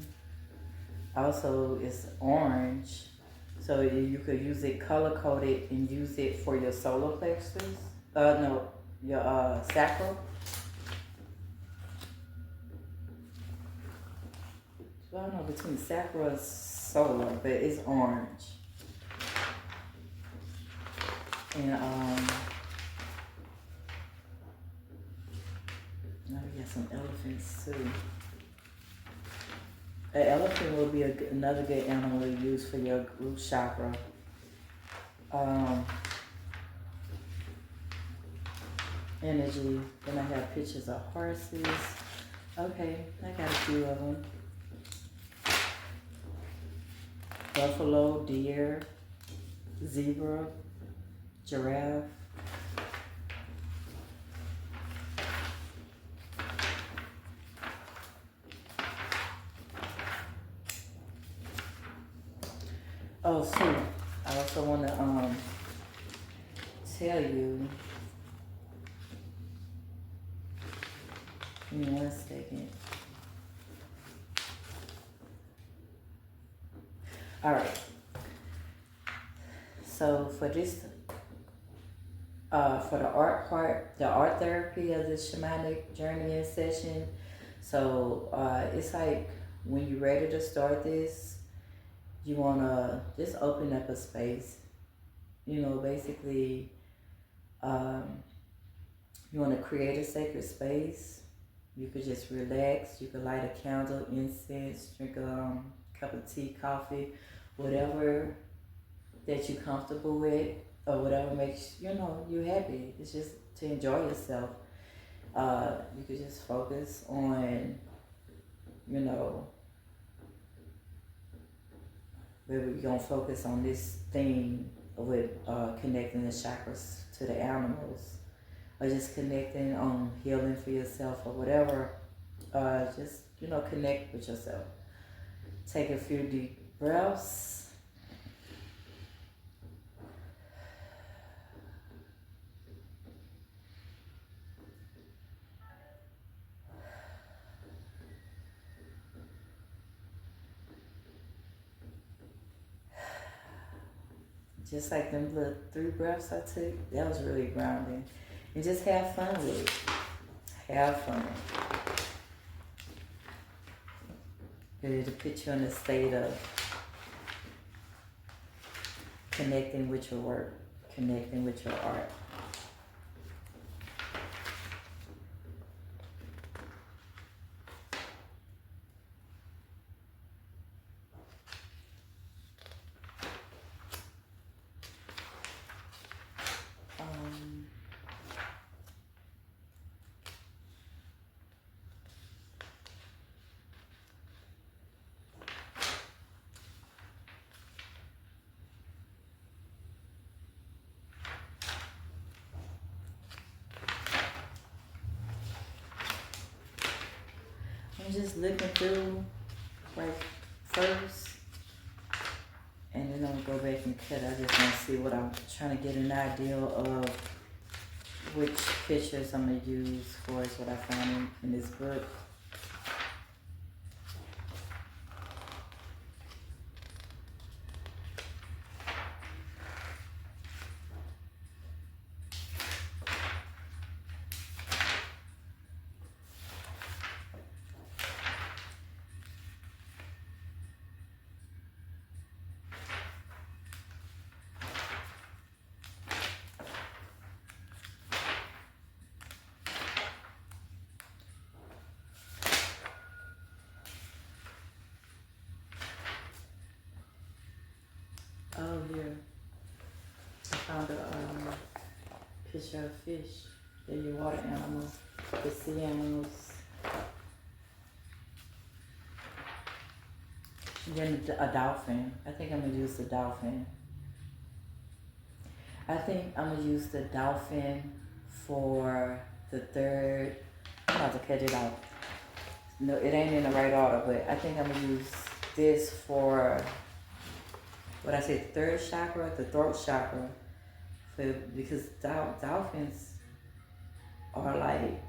Also, it's orange. So you could use it color coded and use it for your solar plexus. No, your sacral. So I don't know between sacral and solar, but it's orange. And now we got some elephants too. An elephant will be another good animal to use for your root chakra. Energy. Then I have pictures of horses. Okay, I got a few of them. Buffalo, deer, zebra, giraffe. Oh, so I also want to tell you. Give me 1 second. All right. So for this, for the art part, the art therapy of the shamanic journey in session. So it's like when you're ready to start this, you wanna just open up a space. You know, basically, you wanna create a sacred space. You could just relax. You could light a candle, incense, drink a cup of tea, coffee, whatever that you're comfortable with, or whatever makes you happy. It's just to enjoy yourself. You could just focus on, where we're gonna focus on this thing with connecting the chakras to the animals, or just connecting on healing for yourself or whatever. Just connect with yourself. Take a few deep breaths. Just like them little 3 breaths I took, that was really grounding. And just have fun with it. Have fun. Ready to put you in a state of connecting with your work, connecting with your art. I'm just looking through first, and then I'm gonna go back and cut. I just want to see what I'm trying to get an idea of which pictures I'm gonna use for is what I found in this book. is your fish. They're your water animals. The sea animals. And then a dolphin. I think I'm gonna use the dolphin. I think I'm gonna use the dolphin for the third. I'm about to cut it out. No, it ain't in the right order, but I think I'm gonna use this for what I said, the third chakra, the throat chakra, because dolphins are like,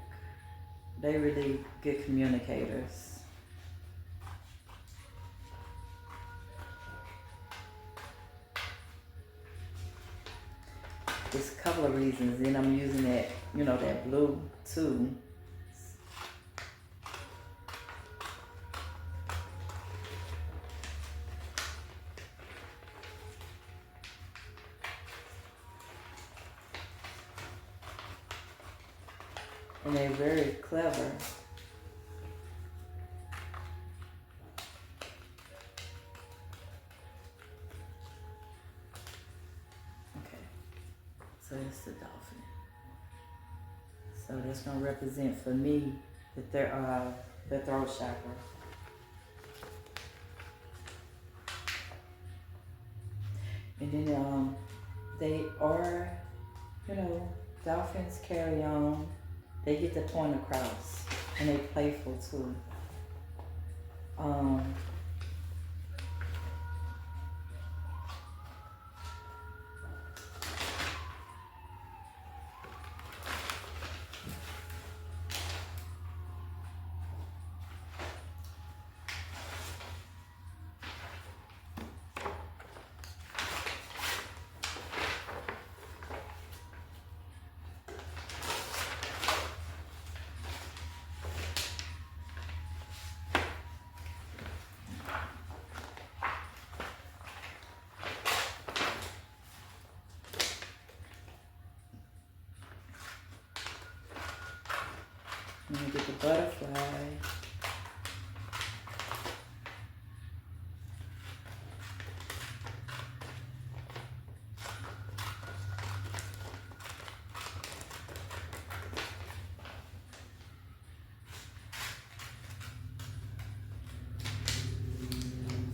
they really good communicators. There's a couple of reasons, and I'm using that, that blue too. And they're very clever. Okay, so it's the dolphin. So that's gonna represent for me the throat chakra. And then they are, dolphins carry on. They get the point across, and they playful too. I'm gonna get the butterfly.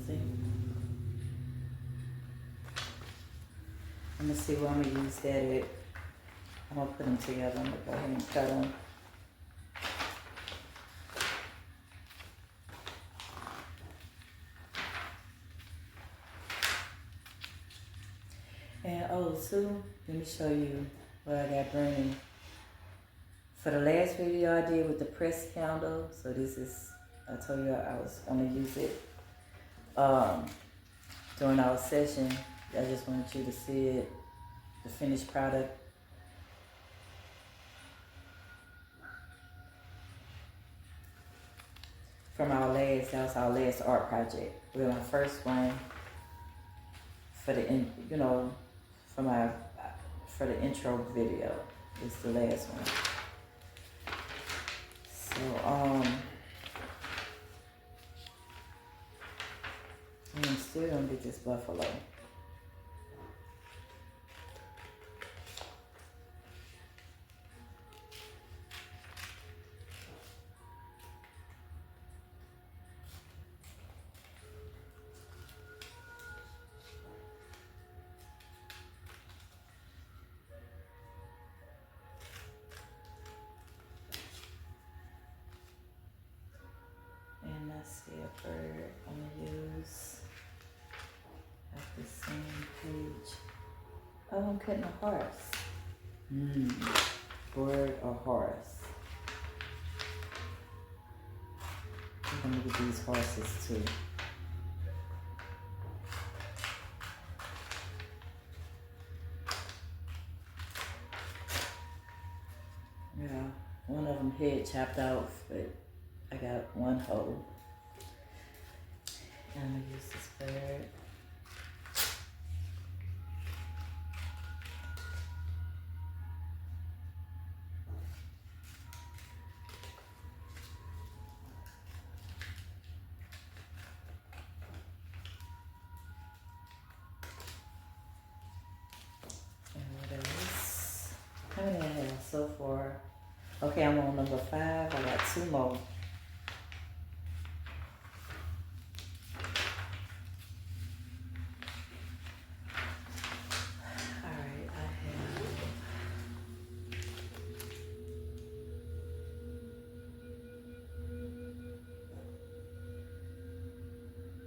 See? I'm gonna see where I'm gonna use that at. I'm gonna put them together. I'm gonna go ahead and cut them. And too, let me show you what I got burning. For the last video I did with the press candle, so this is, I told you I was gonna use it during our session. I just wanted you to see it, the finished product. From our last, that was our last art project. We were my first one for the, for the intro video. It's the last one. So, I'm still gonna get this buffalo. And let's see a bird I'm gonna use at the same page. Oh, I'm cutting a horse. Bird or horse. I'm gonna get these horses too. Yeah, one of them head chopped off, but I got one hole. And I'm gonna use this bird. And what else? How many Okay, I'm on number 5. I got 2 more. Alright,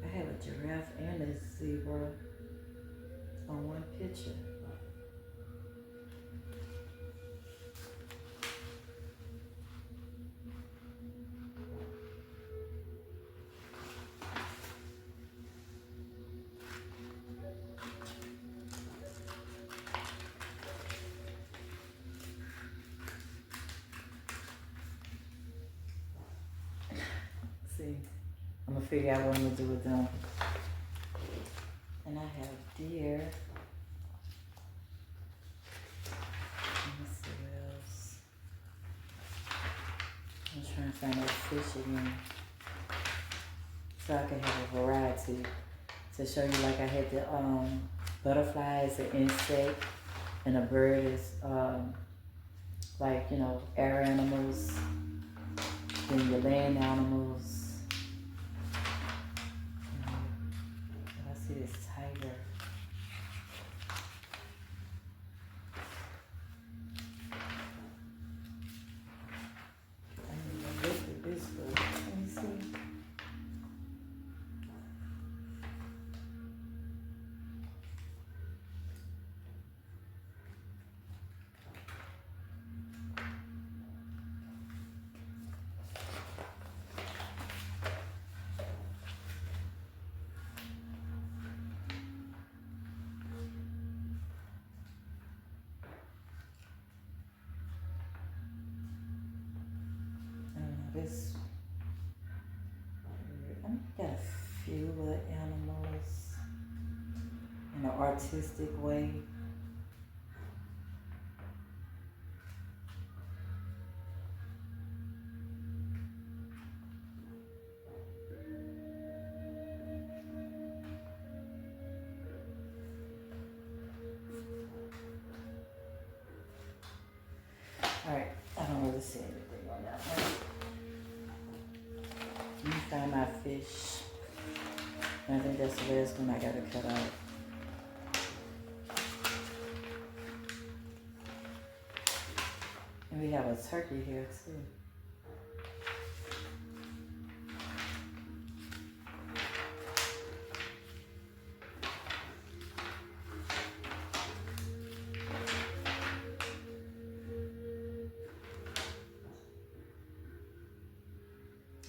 I have a giraffe and a zebra on one picture. See, I'm gonna figure out what I'm gonna do with them. And I have deer. Let me see what else. I'm trying to find that fish again. So I can have a variety to show you, like I had the butterfly is an insect and a bird is like, you know, air animals, then your land animals. I see this tiger. I need to look at this book. Let me see. This, I got a few little animals in an artistic way. Alright, I don't really see anything on that one. Let me find my fish. I think that's the last one I gotta cut out. And we have a turkey here too.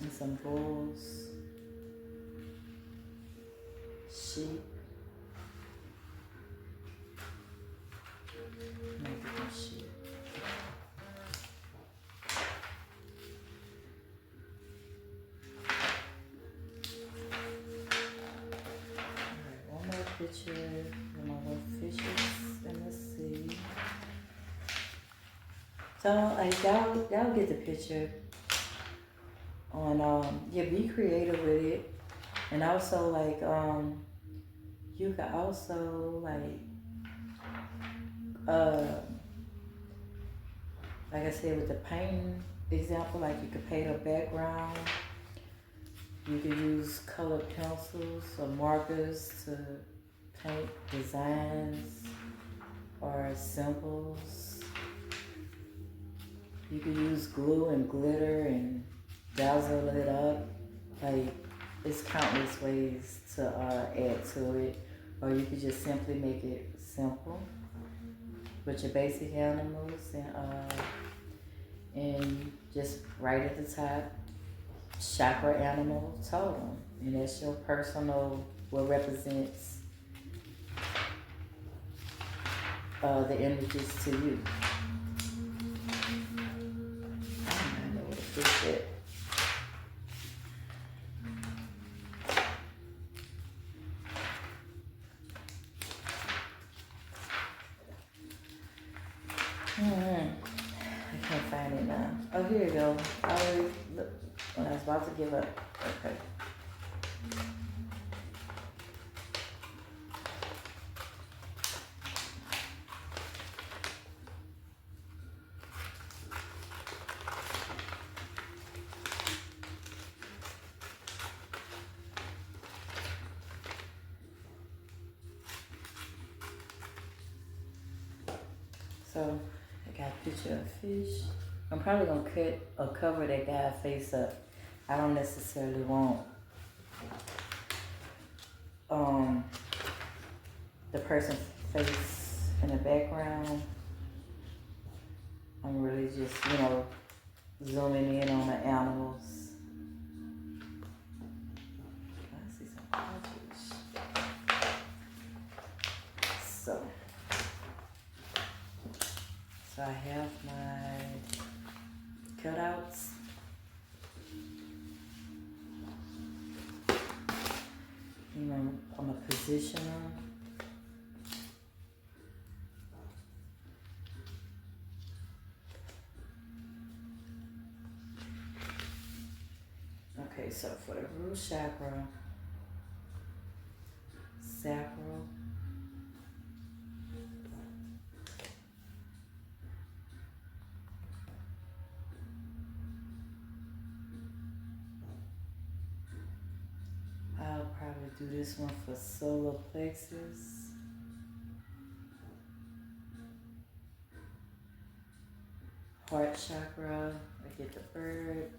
And some bulls, sheep, maybe some sheep. Alright, one more picture of my little fishes in the sea. So like y'all get the picture. On yeah, be creative with it, and also like you can also like I said with the painting example, like you could paint a background. You could use colored pencils or markers to paint designs or symbols. You could use glue and glitter and dazzle it up. Like, it's countless ways to add to it. Or you could just simply make it simple with your basic animals and just right at the top, Chakra animal totem. And that's your personal, what represents the images to you. I don't know what to fix it. I can't find it now. Oh, here you go. I already look when I was about to give up. Okay. So I got a picture of a fish. I'm probably gonna cut or cover that guy's face up. I don't necessarily want the person's face in the background. I'm really just, zooming in on the animals. I see some pictures. So I have my cutouts. I'm gonna position them. Okay, so for the root chakra, sacral, I'll probably do this one for solar plexus. Heart chakra, I get the bird.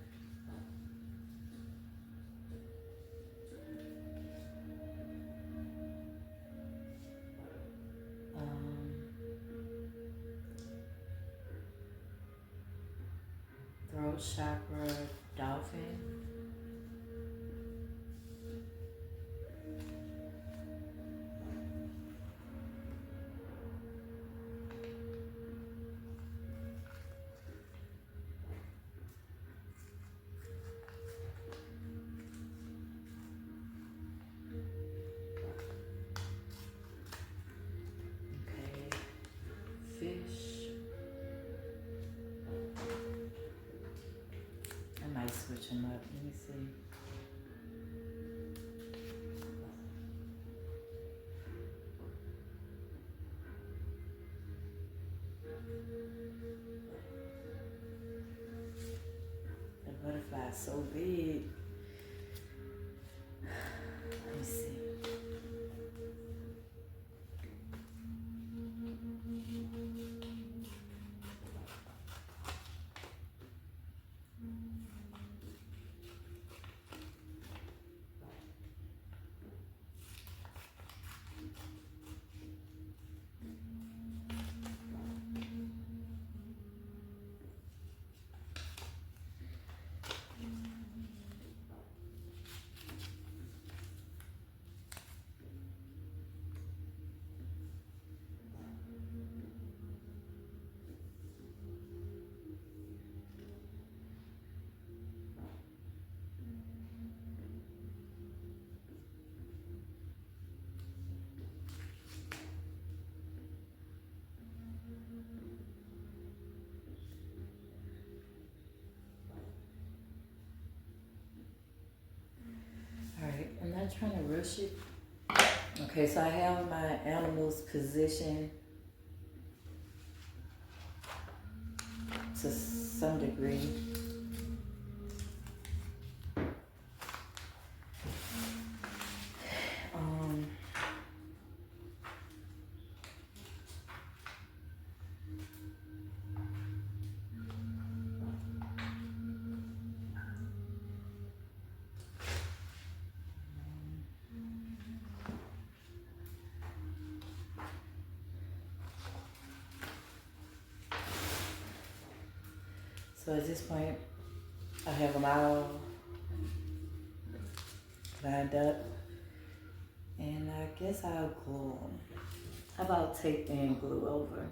Throat chakra, dolphin. Okay, fish. I might switch them up. Let me see. The butterfly is so big. Let me see. Alright, I'm not trying to rush it. Okay, so I have my animals positioned to some degree. So at this point, I have them all lined up, and I guess I'll glue them. How about tape and glue over?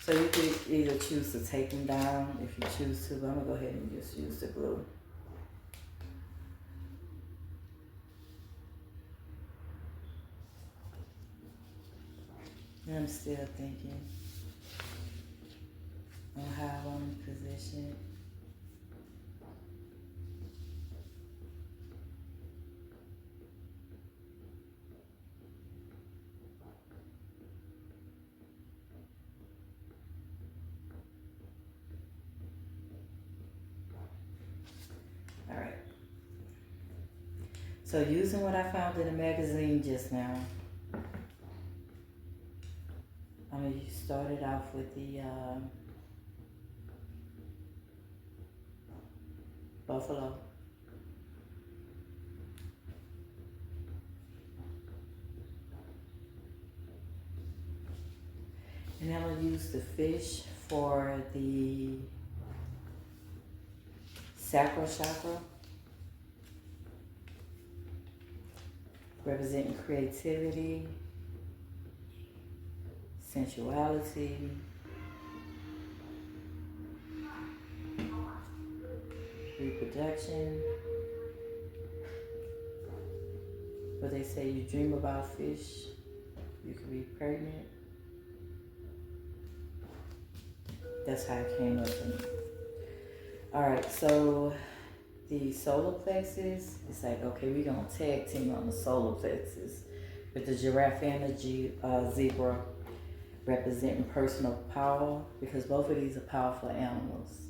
So you could either choose to take them down if you choose to, but I'm gonna go ahead and just use the glue. And I'm still thinking on how I want to position it. All right, So using what I found in the magazine just now, I'm going to start it off with the buffalo. And I'm going to use the fish for the sacral chakra, representing creativity, sensuality, reproduction. But they say you dream about fish, you can be pregnant. That's how it came up to me. Alright, so the solar plexus, it's like, okay, we're going to tag team on the solar plexus with the giraffe and the zebra representing personal power, because both of these are powerful animals.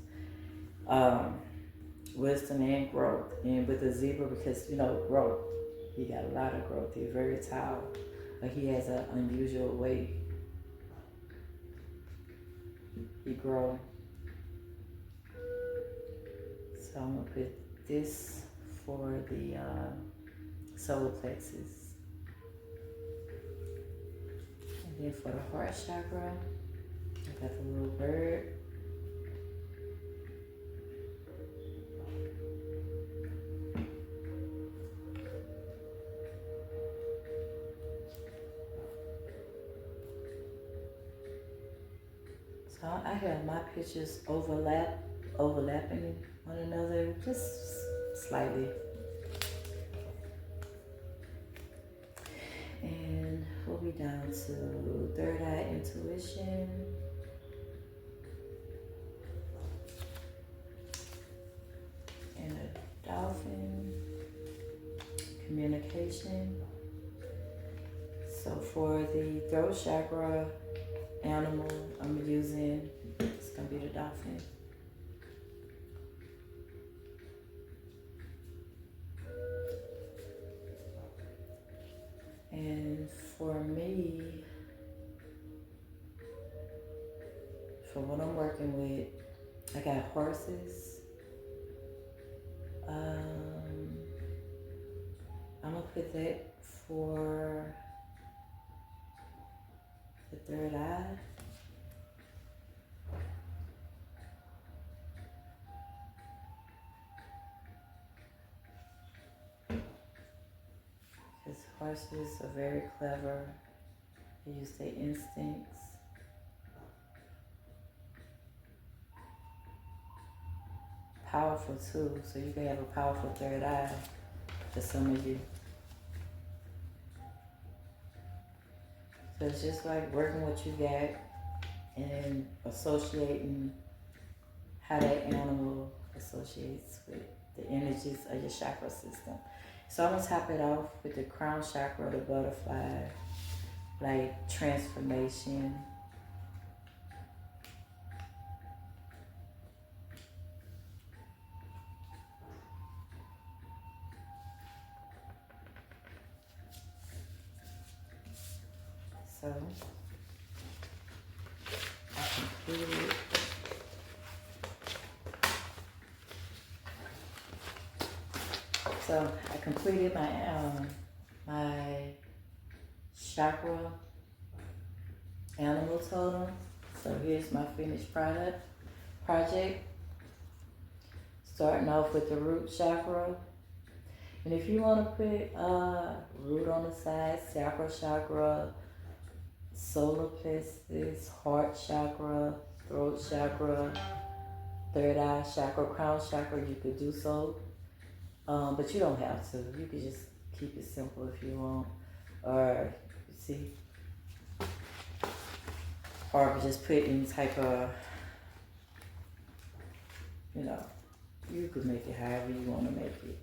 Wisdom and growth. And with the zebra, because, growth. He got a lot of growth. He's very tall, but he has an unusual weight. He grows. So I'm going to put this for the solar plexus. And then for the heart chakra, I got the little bird. So I have my pictures overlapping one another, just slightly. And we'll be down to third eye intuition. And a dolphin, communication. So for the throat chakra animal I'm using, it's gonna be the dolphin. And for me, for what I'm working with, I got horses. I'm gonna put that for the third eye. Because horses are very clever. They use their instincts. Powerful too, so you can have a powerful third eye for some of you. So it's just like working what you got and associating how that animal associates with the energies of your chakra system. So I'm gonna top it off with the crown chakra, the butterfly, like transformation. So I completed my chakra animal totem. So here's my finished project. Starting off with the root chakra. And if you want to put root on the side, sacral chakra, solar plexus, heart chakra, throat chakra, third eye chakra, crown chakra, you could do so. But you don't have to. You could just keep it simple if you want. Or just put any type of, you could make it however you want to make it.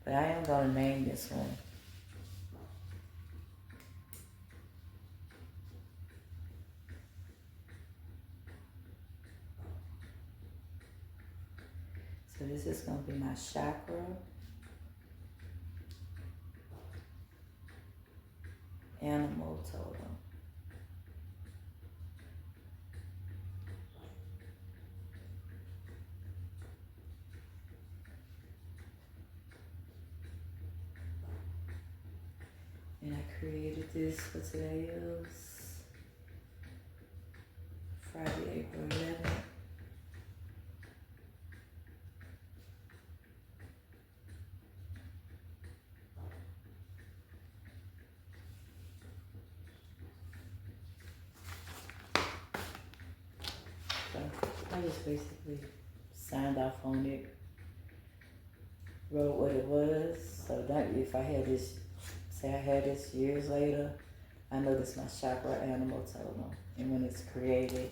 But I am going to name this one. So this is going to be my chakra. animal totem. And I created this for today is Friday, April 11th. So I just basically signed off on it, wrote what it was. So that if I had this, say I had this years later, I know this is my chakra animal totem. And when it's created.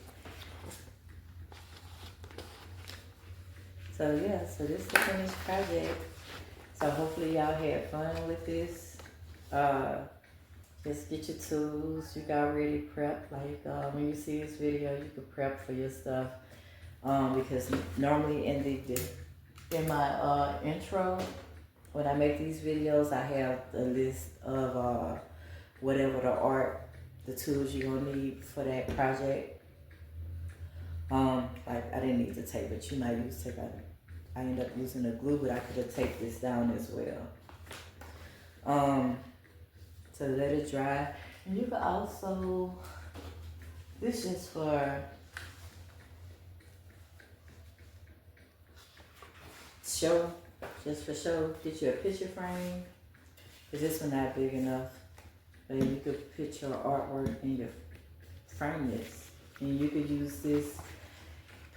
So yeah, so this is the finished project. So hopefully y'all had fun with this. Just get your tools. You got already prep. Like when you see this video, you can prep for your stuff. Because normally in my intro, when I make these videos, I have a list of whatever the art, the tools you're gonna need for that project. Like I didn't need the tape, but you might use tape. I ended up using the glue, but I could have taped this down as well. So let it dry. And you can also, this is for show, just for show. Get you a picture frame, because this one not big enough. But you could put your artwork in your frame this. And you could use this,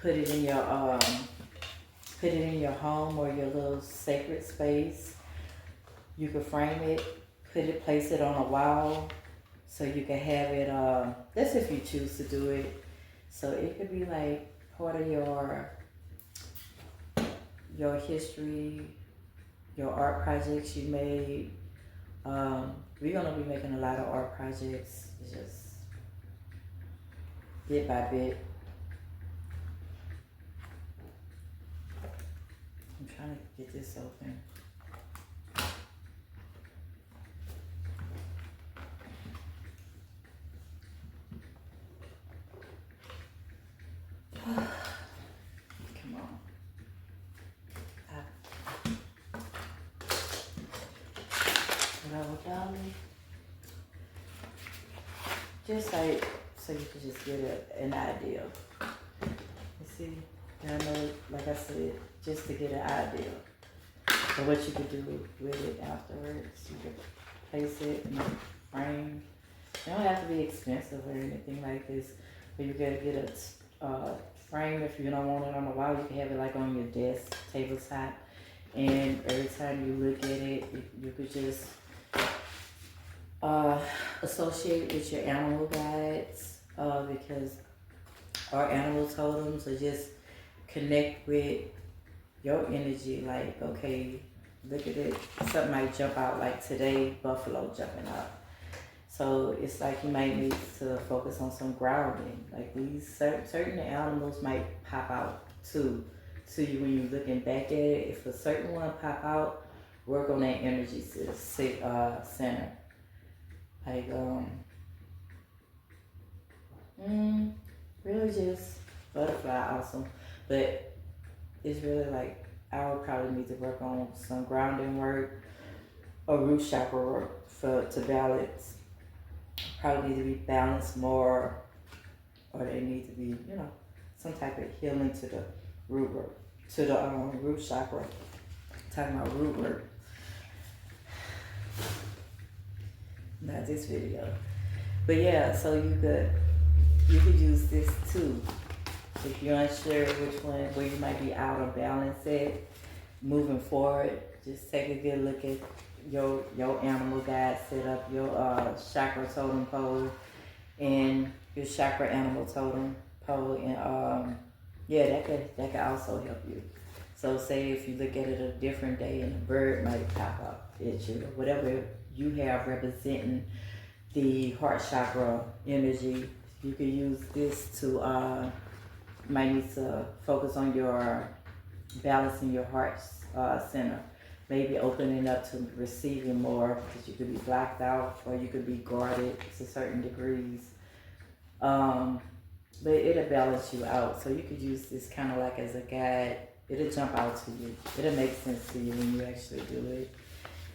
put it in your home or your little sacred space. You could frame it, place it on a wall, so you can have it. That's if you choose to do it. So it could be like part of your history, your art projects you made. We're gonna be making a lot of art projects, just bit by bit. I'm trying to get this open. Come on. Darling. Just like, so you can just get an idea. You see, and I know, like I said, just to get an idea of what you could do with it afterwards. You could place it in a frame. It don't have to be expensive or anything like this, but you gotta get a frame. If you don't want it on the wall, you can have it like on your desk, tabletop, and every time you look at it, you could just associate with your animal guides, because our animal totems are just connect with your energy. Like, okay, look at it, something might jump out, like today, buffalo jumping out. So it's like you might need to focus on some grounding. Like these certain animals might pop out to you when you're looking back at it. If a certain one pop out, work on that energy center. Like really just butterfly awesome, but it's really like I would probably need to work on some grounding work or root chakra work to balance. Probably need to be balanced more, or they need to be, some type of healing to the root work, to the root chakra. Talking about root work. Not this video, but yeah. So you could use this too if you're unsure which one, where you might be out of balance at moving forward. Just take a good look at your animal guide, set up your chakra totem pole and your chakra animal totem pole, and that could also help you. So say if you look at it a different day and a bird might pop up at you, whatever you have representing the heart chakra energy, you can use this to might need to focus on your balancing your heart center, maybe opening up to receiving more, because you could be blacked out or you could be guarded to certain degrees. But it'll balance you out. So you could use this kind of like as a guide. It'll jump out to you. It'll make sense to you when you actually do it.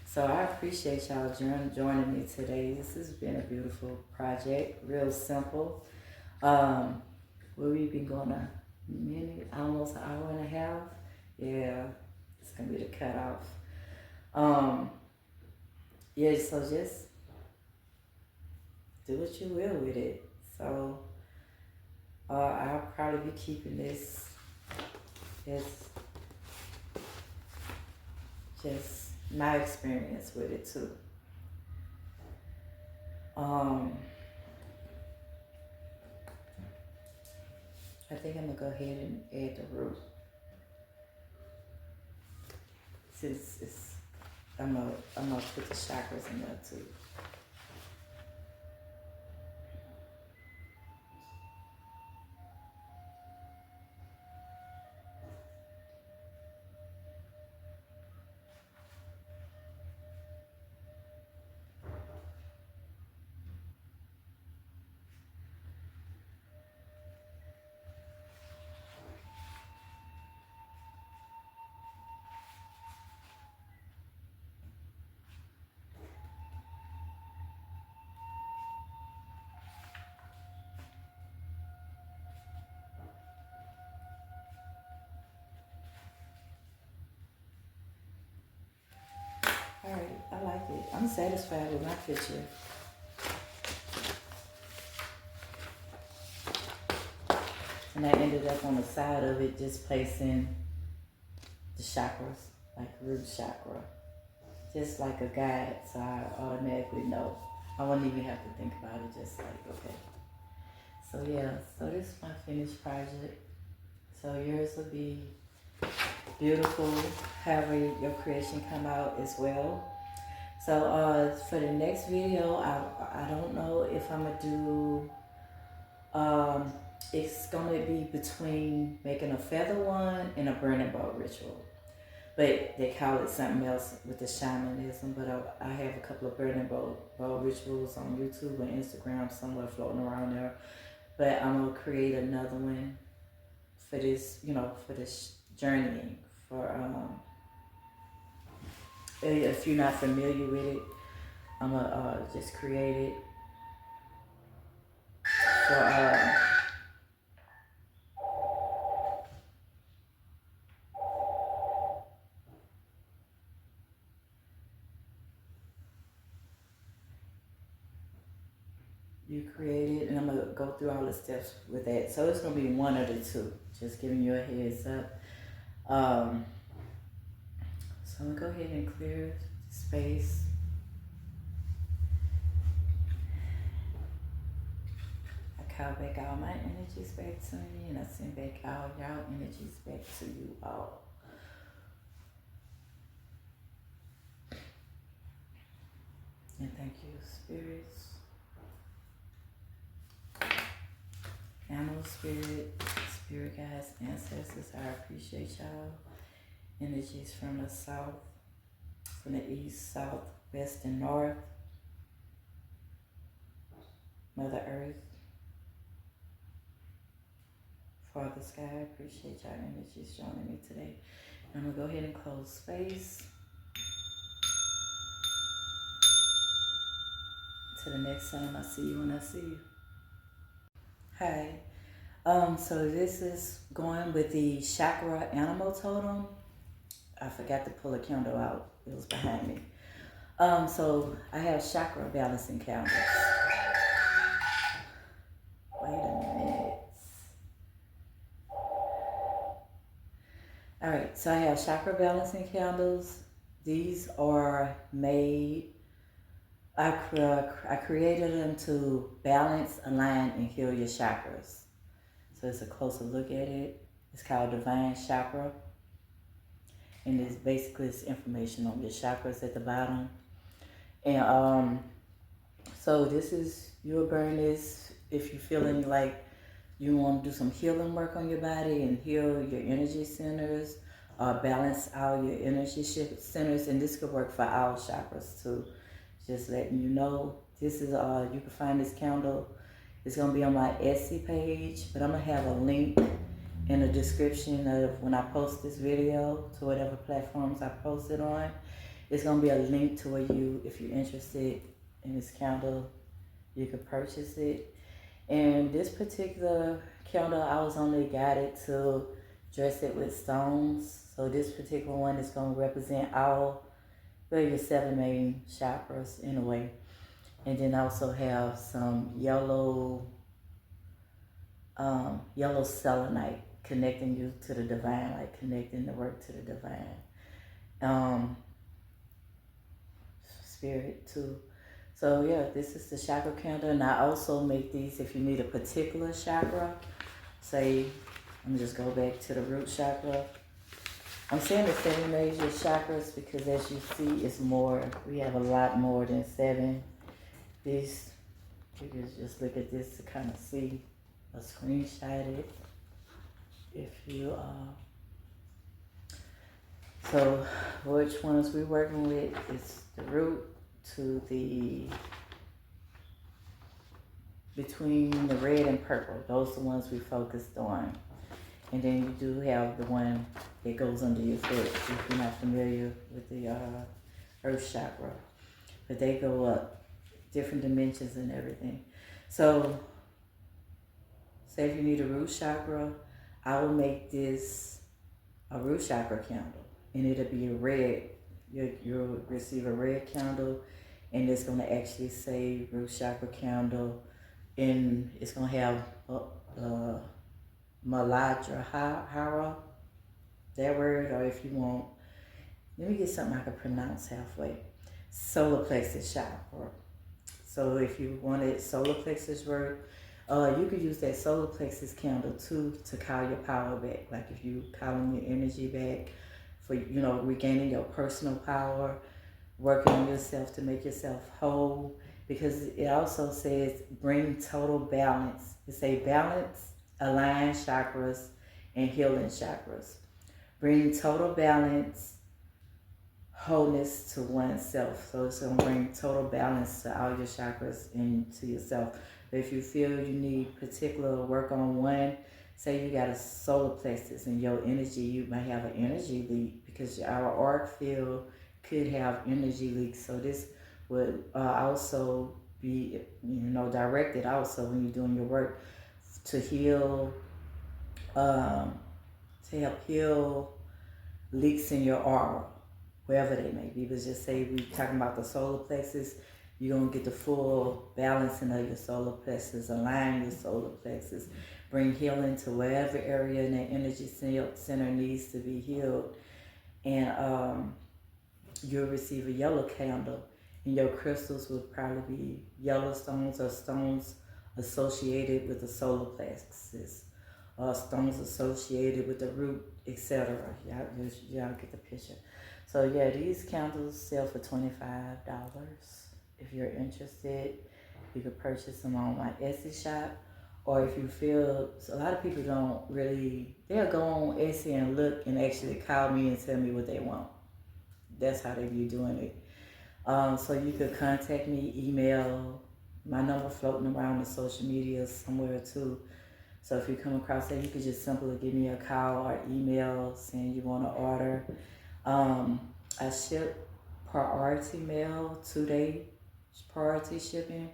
So I appreciate y'all joining me today. This has been a beautiful project, real simple. We've been going a minute, almost an hour and a half. Yeah, it's gonna be the cutoff. Yeah, so just do what you will with it. So I'll probably be keeping this. It's just my experience with it too. I think I'm gonna go ahead and add the root. Since I'm gonna put the chakras in there too. All right, I like it. I'm satisfied with my picture. And I ended up on the side of it just placing the chakras, like root chakra. Just like a guide, so I automatically know. I wouldn't even have to think about it, just like, okay. So yeah, so this is my finished project. So yours will be beautiful, however your creation come out as well. So for the next video, I don't know if I'm gonna do, it's gonna be between making a feather one and a burning bowl ritual. But they call it something else with the shamanism, but I have a couple of burning bowl rituals on YouTube and Instagram somewhere floating around there. But I'm gonna create another one for this, for this journeying. For if you're not familiar with it, I'm gonna just create it for you create it, and I'm gonna go through all the steps with that. So it's gonna be one of the two. Just giving you a heads up. So I'm gonna go ahead and clear space. I call back all my energies back to me, and I send back all y'all energies back to you all. And thank you, spirits, animal spirit, spirit guides, ancestors. I appreciate y'all. Energies from the south, from the east, south, west, and north. Mother Earth, Father Sky, I appreciate y'all energies joining me today. I'm gonna go ahead and close space. Till the next time I see you when I see you. Hi. So this is going with the Chakra Animal Totem. I forgot to pull a candle out. It was behind me. So I have chakra balancing candles. Wait a minute. All right, so I have chakra balancing candles. These are made, I created them to balance, align, and heal your chakras. So it's a closer look at it. It's called Divine Chakra. And it's basically it's information on your chakras at the bottom. And so this is, you'll burn this if you're feeling like you want to do some healing work on your body and heal your energy centers. balance all your energy centers, and this could work for all chakras too. Just letting you know, this is you can find this candle. It's gonna be on my Etsy page, but I'm gonna have a link in the description of when I post this video to whatever platforms I post it on. It's gonna be a link to where you, if you're interested in this candle, you could purchase it. And this particular candle, I was only guided to dress it with stones. So this particular one is going to represent all, well, your 7 main chakras in a way. And then also have some yellow selenite connecting you to the divine, like connecting the work to the divine. Spirit too. So yeah, this is the chakra candle, and I also make these if you need a particular chakra. Say, let me just go back to the root chakra. I'm saying the 7 major chakras because as you see, it's more. We have a lot more than 7. This, you can just look at this to kind of see a screenshot it. If you so which ones we're working with is the root to the between the red and purple. Those are the ones we focused on. And then you do have the one that goes under your foot if you're not familiar with the earth chakra. But they go up different dimensions and everything. So say if you need a root chakra, I will make this a root chakra candle. And it'll be a red. You'll receive a red candle, and it's going to actually say root chakra candle, and it's going to have Maladra, that word, or if you want, let me get something I can pronounce halfway. Solar plexus chakra. So if you wanted solar plexus work, you could use that solar plexus candle too to call your power back. Like if you calling your energy back, for regaining your personal power, working on yourself to make yourself whole, because it also says bring total balance. It say balance, align chakras, and healing chakras. Bring total balance, wholeness to oneself. So it's going to bring total balance to all your chakras and to yourself. But if you feel you need particular work on one, say you got a solar plexus and your energy, you might have an energy leak because our auric field could have energy leaks. So this would also be, directed also when you're doing your work to heal, to help heal leaks in your aura, wherever they may be. But just say we're talking about the solar plexus, you're going to get the full balancing of your solar plexus, align your solar plexus, bring healing to wherever area in that energy center needs to be healed. And you'll receive a yellow candle, and your crystals will probably be yellow stones or stones associated with the solar plexus, or stones associated with the root, etc. Y'all get the picture. So yeah, these candles sell for $25. If you're interested, you can purchase them on my Etsy shop. Or if you feel, a lot of people don't really, they'll go on Etsy and look and actually call me and tell me what they want. That's how they be doing it. So you could contact me, email, my number floating around the social media somewhere too. So if you come across that, you could just simply give me a call or email saying you want to order. I ship priority mail, 2-day priority shipping.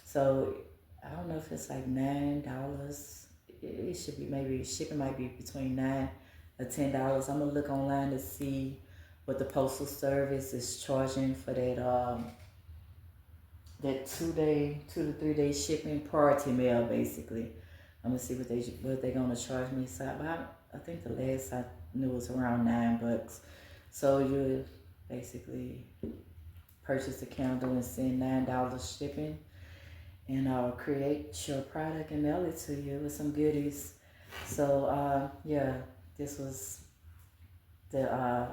So I don't know if it's like $9. It should be, maybe shipping might be between $9 or $10. I'm gonna look online to see what the postal service is charging for that that 2 to 3 day shipping priority mail. Basically, I'm gonna see what they're gonna charge me. So I think the last I knew was around $9. So you basically purchase a candle and send $9 shipping, and I'll create your product and mail it to you with some goodies. So yeah, this was the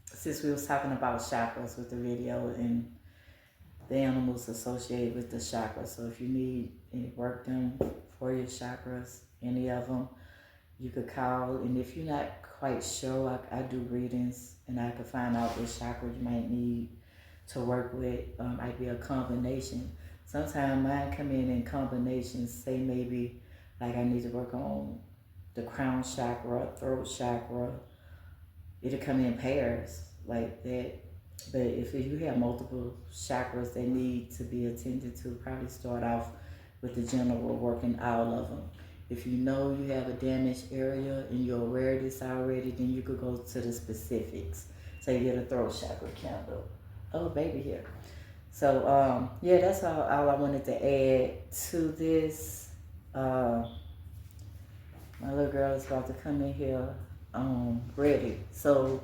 since we was talking about chakras with the video and the animals associated with the chakras. So if you need any work done for your chakras, any of them, you could call. And if you're not quite sure, I do readings and I can find out what chakra you might need to work with. Might be a combination. Sometimes mine come in combinations. Say maybe like I need to work on the crown chakra, throat chakra. It'll come in pairs like that. But if you have multiple chakras that need to be attended to, probably start off with the general, working all of them. If you know you have a damaged area and you're aware of this already, then you could go to the specifics. So you get a throat chakra candle. Oh, baby here. So, yeah, that's all I wanted to add to this. My little girl is about to come in here ready. So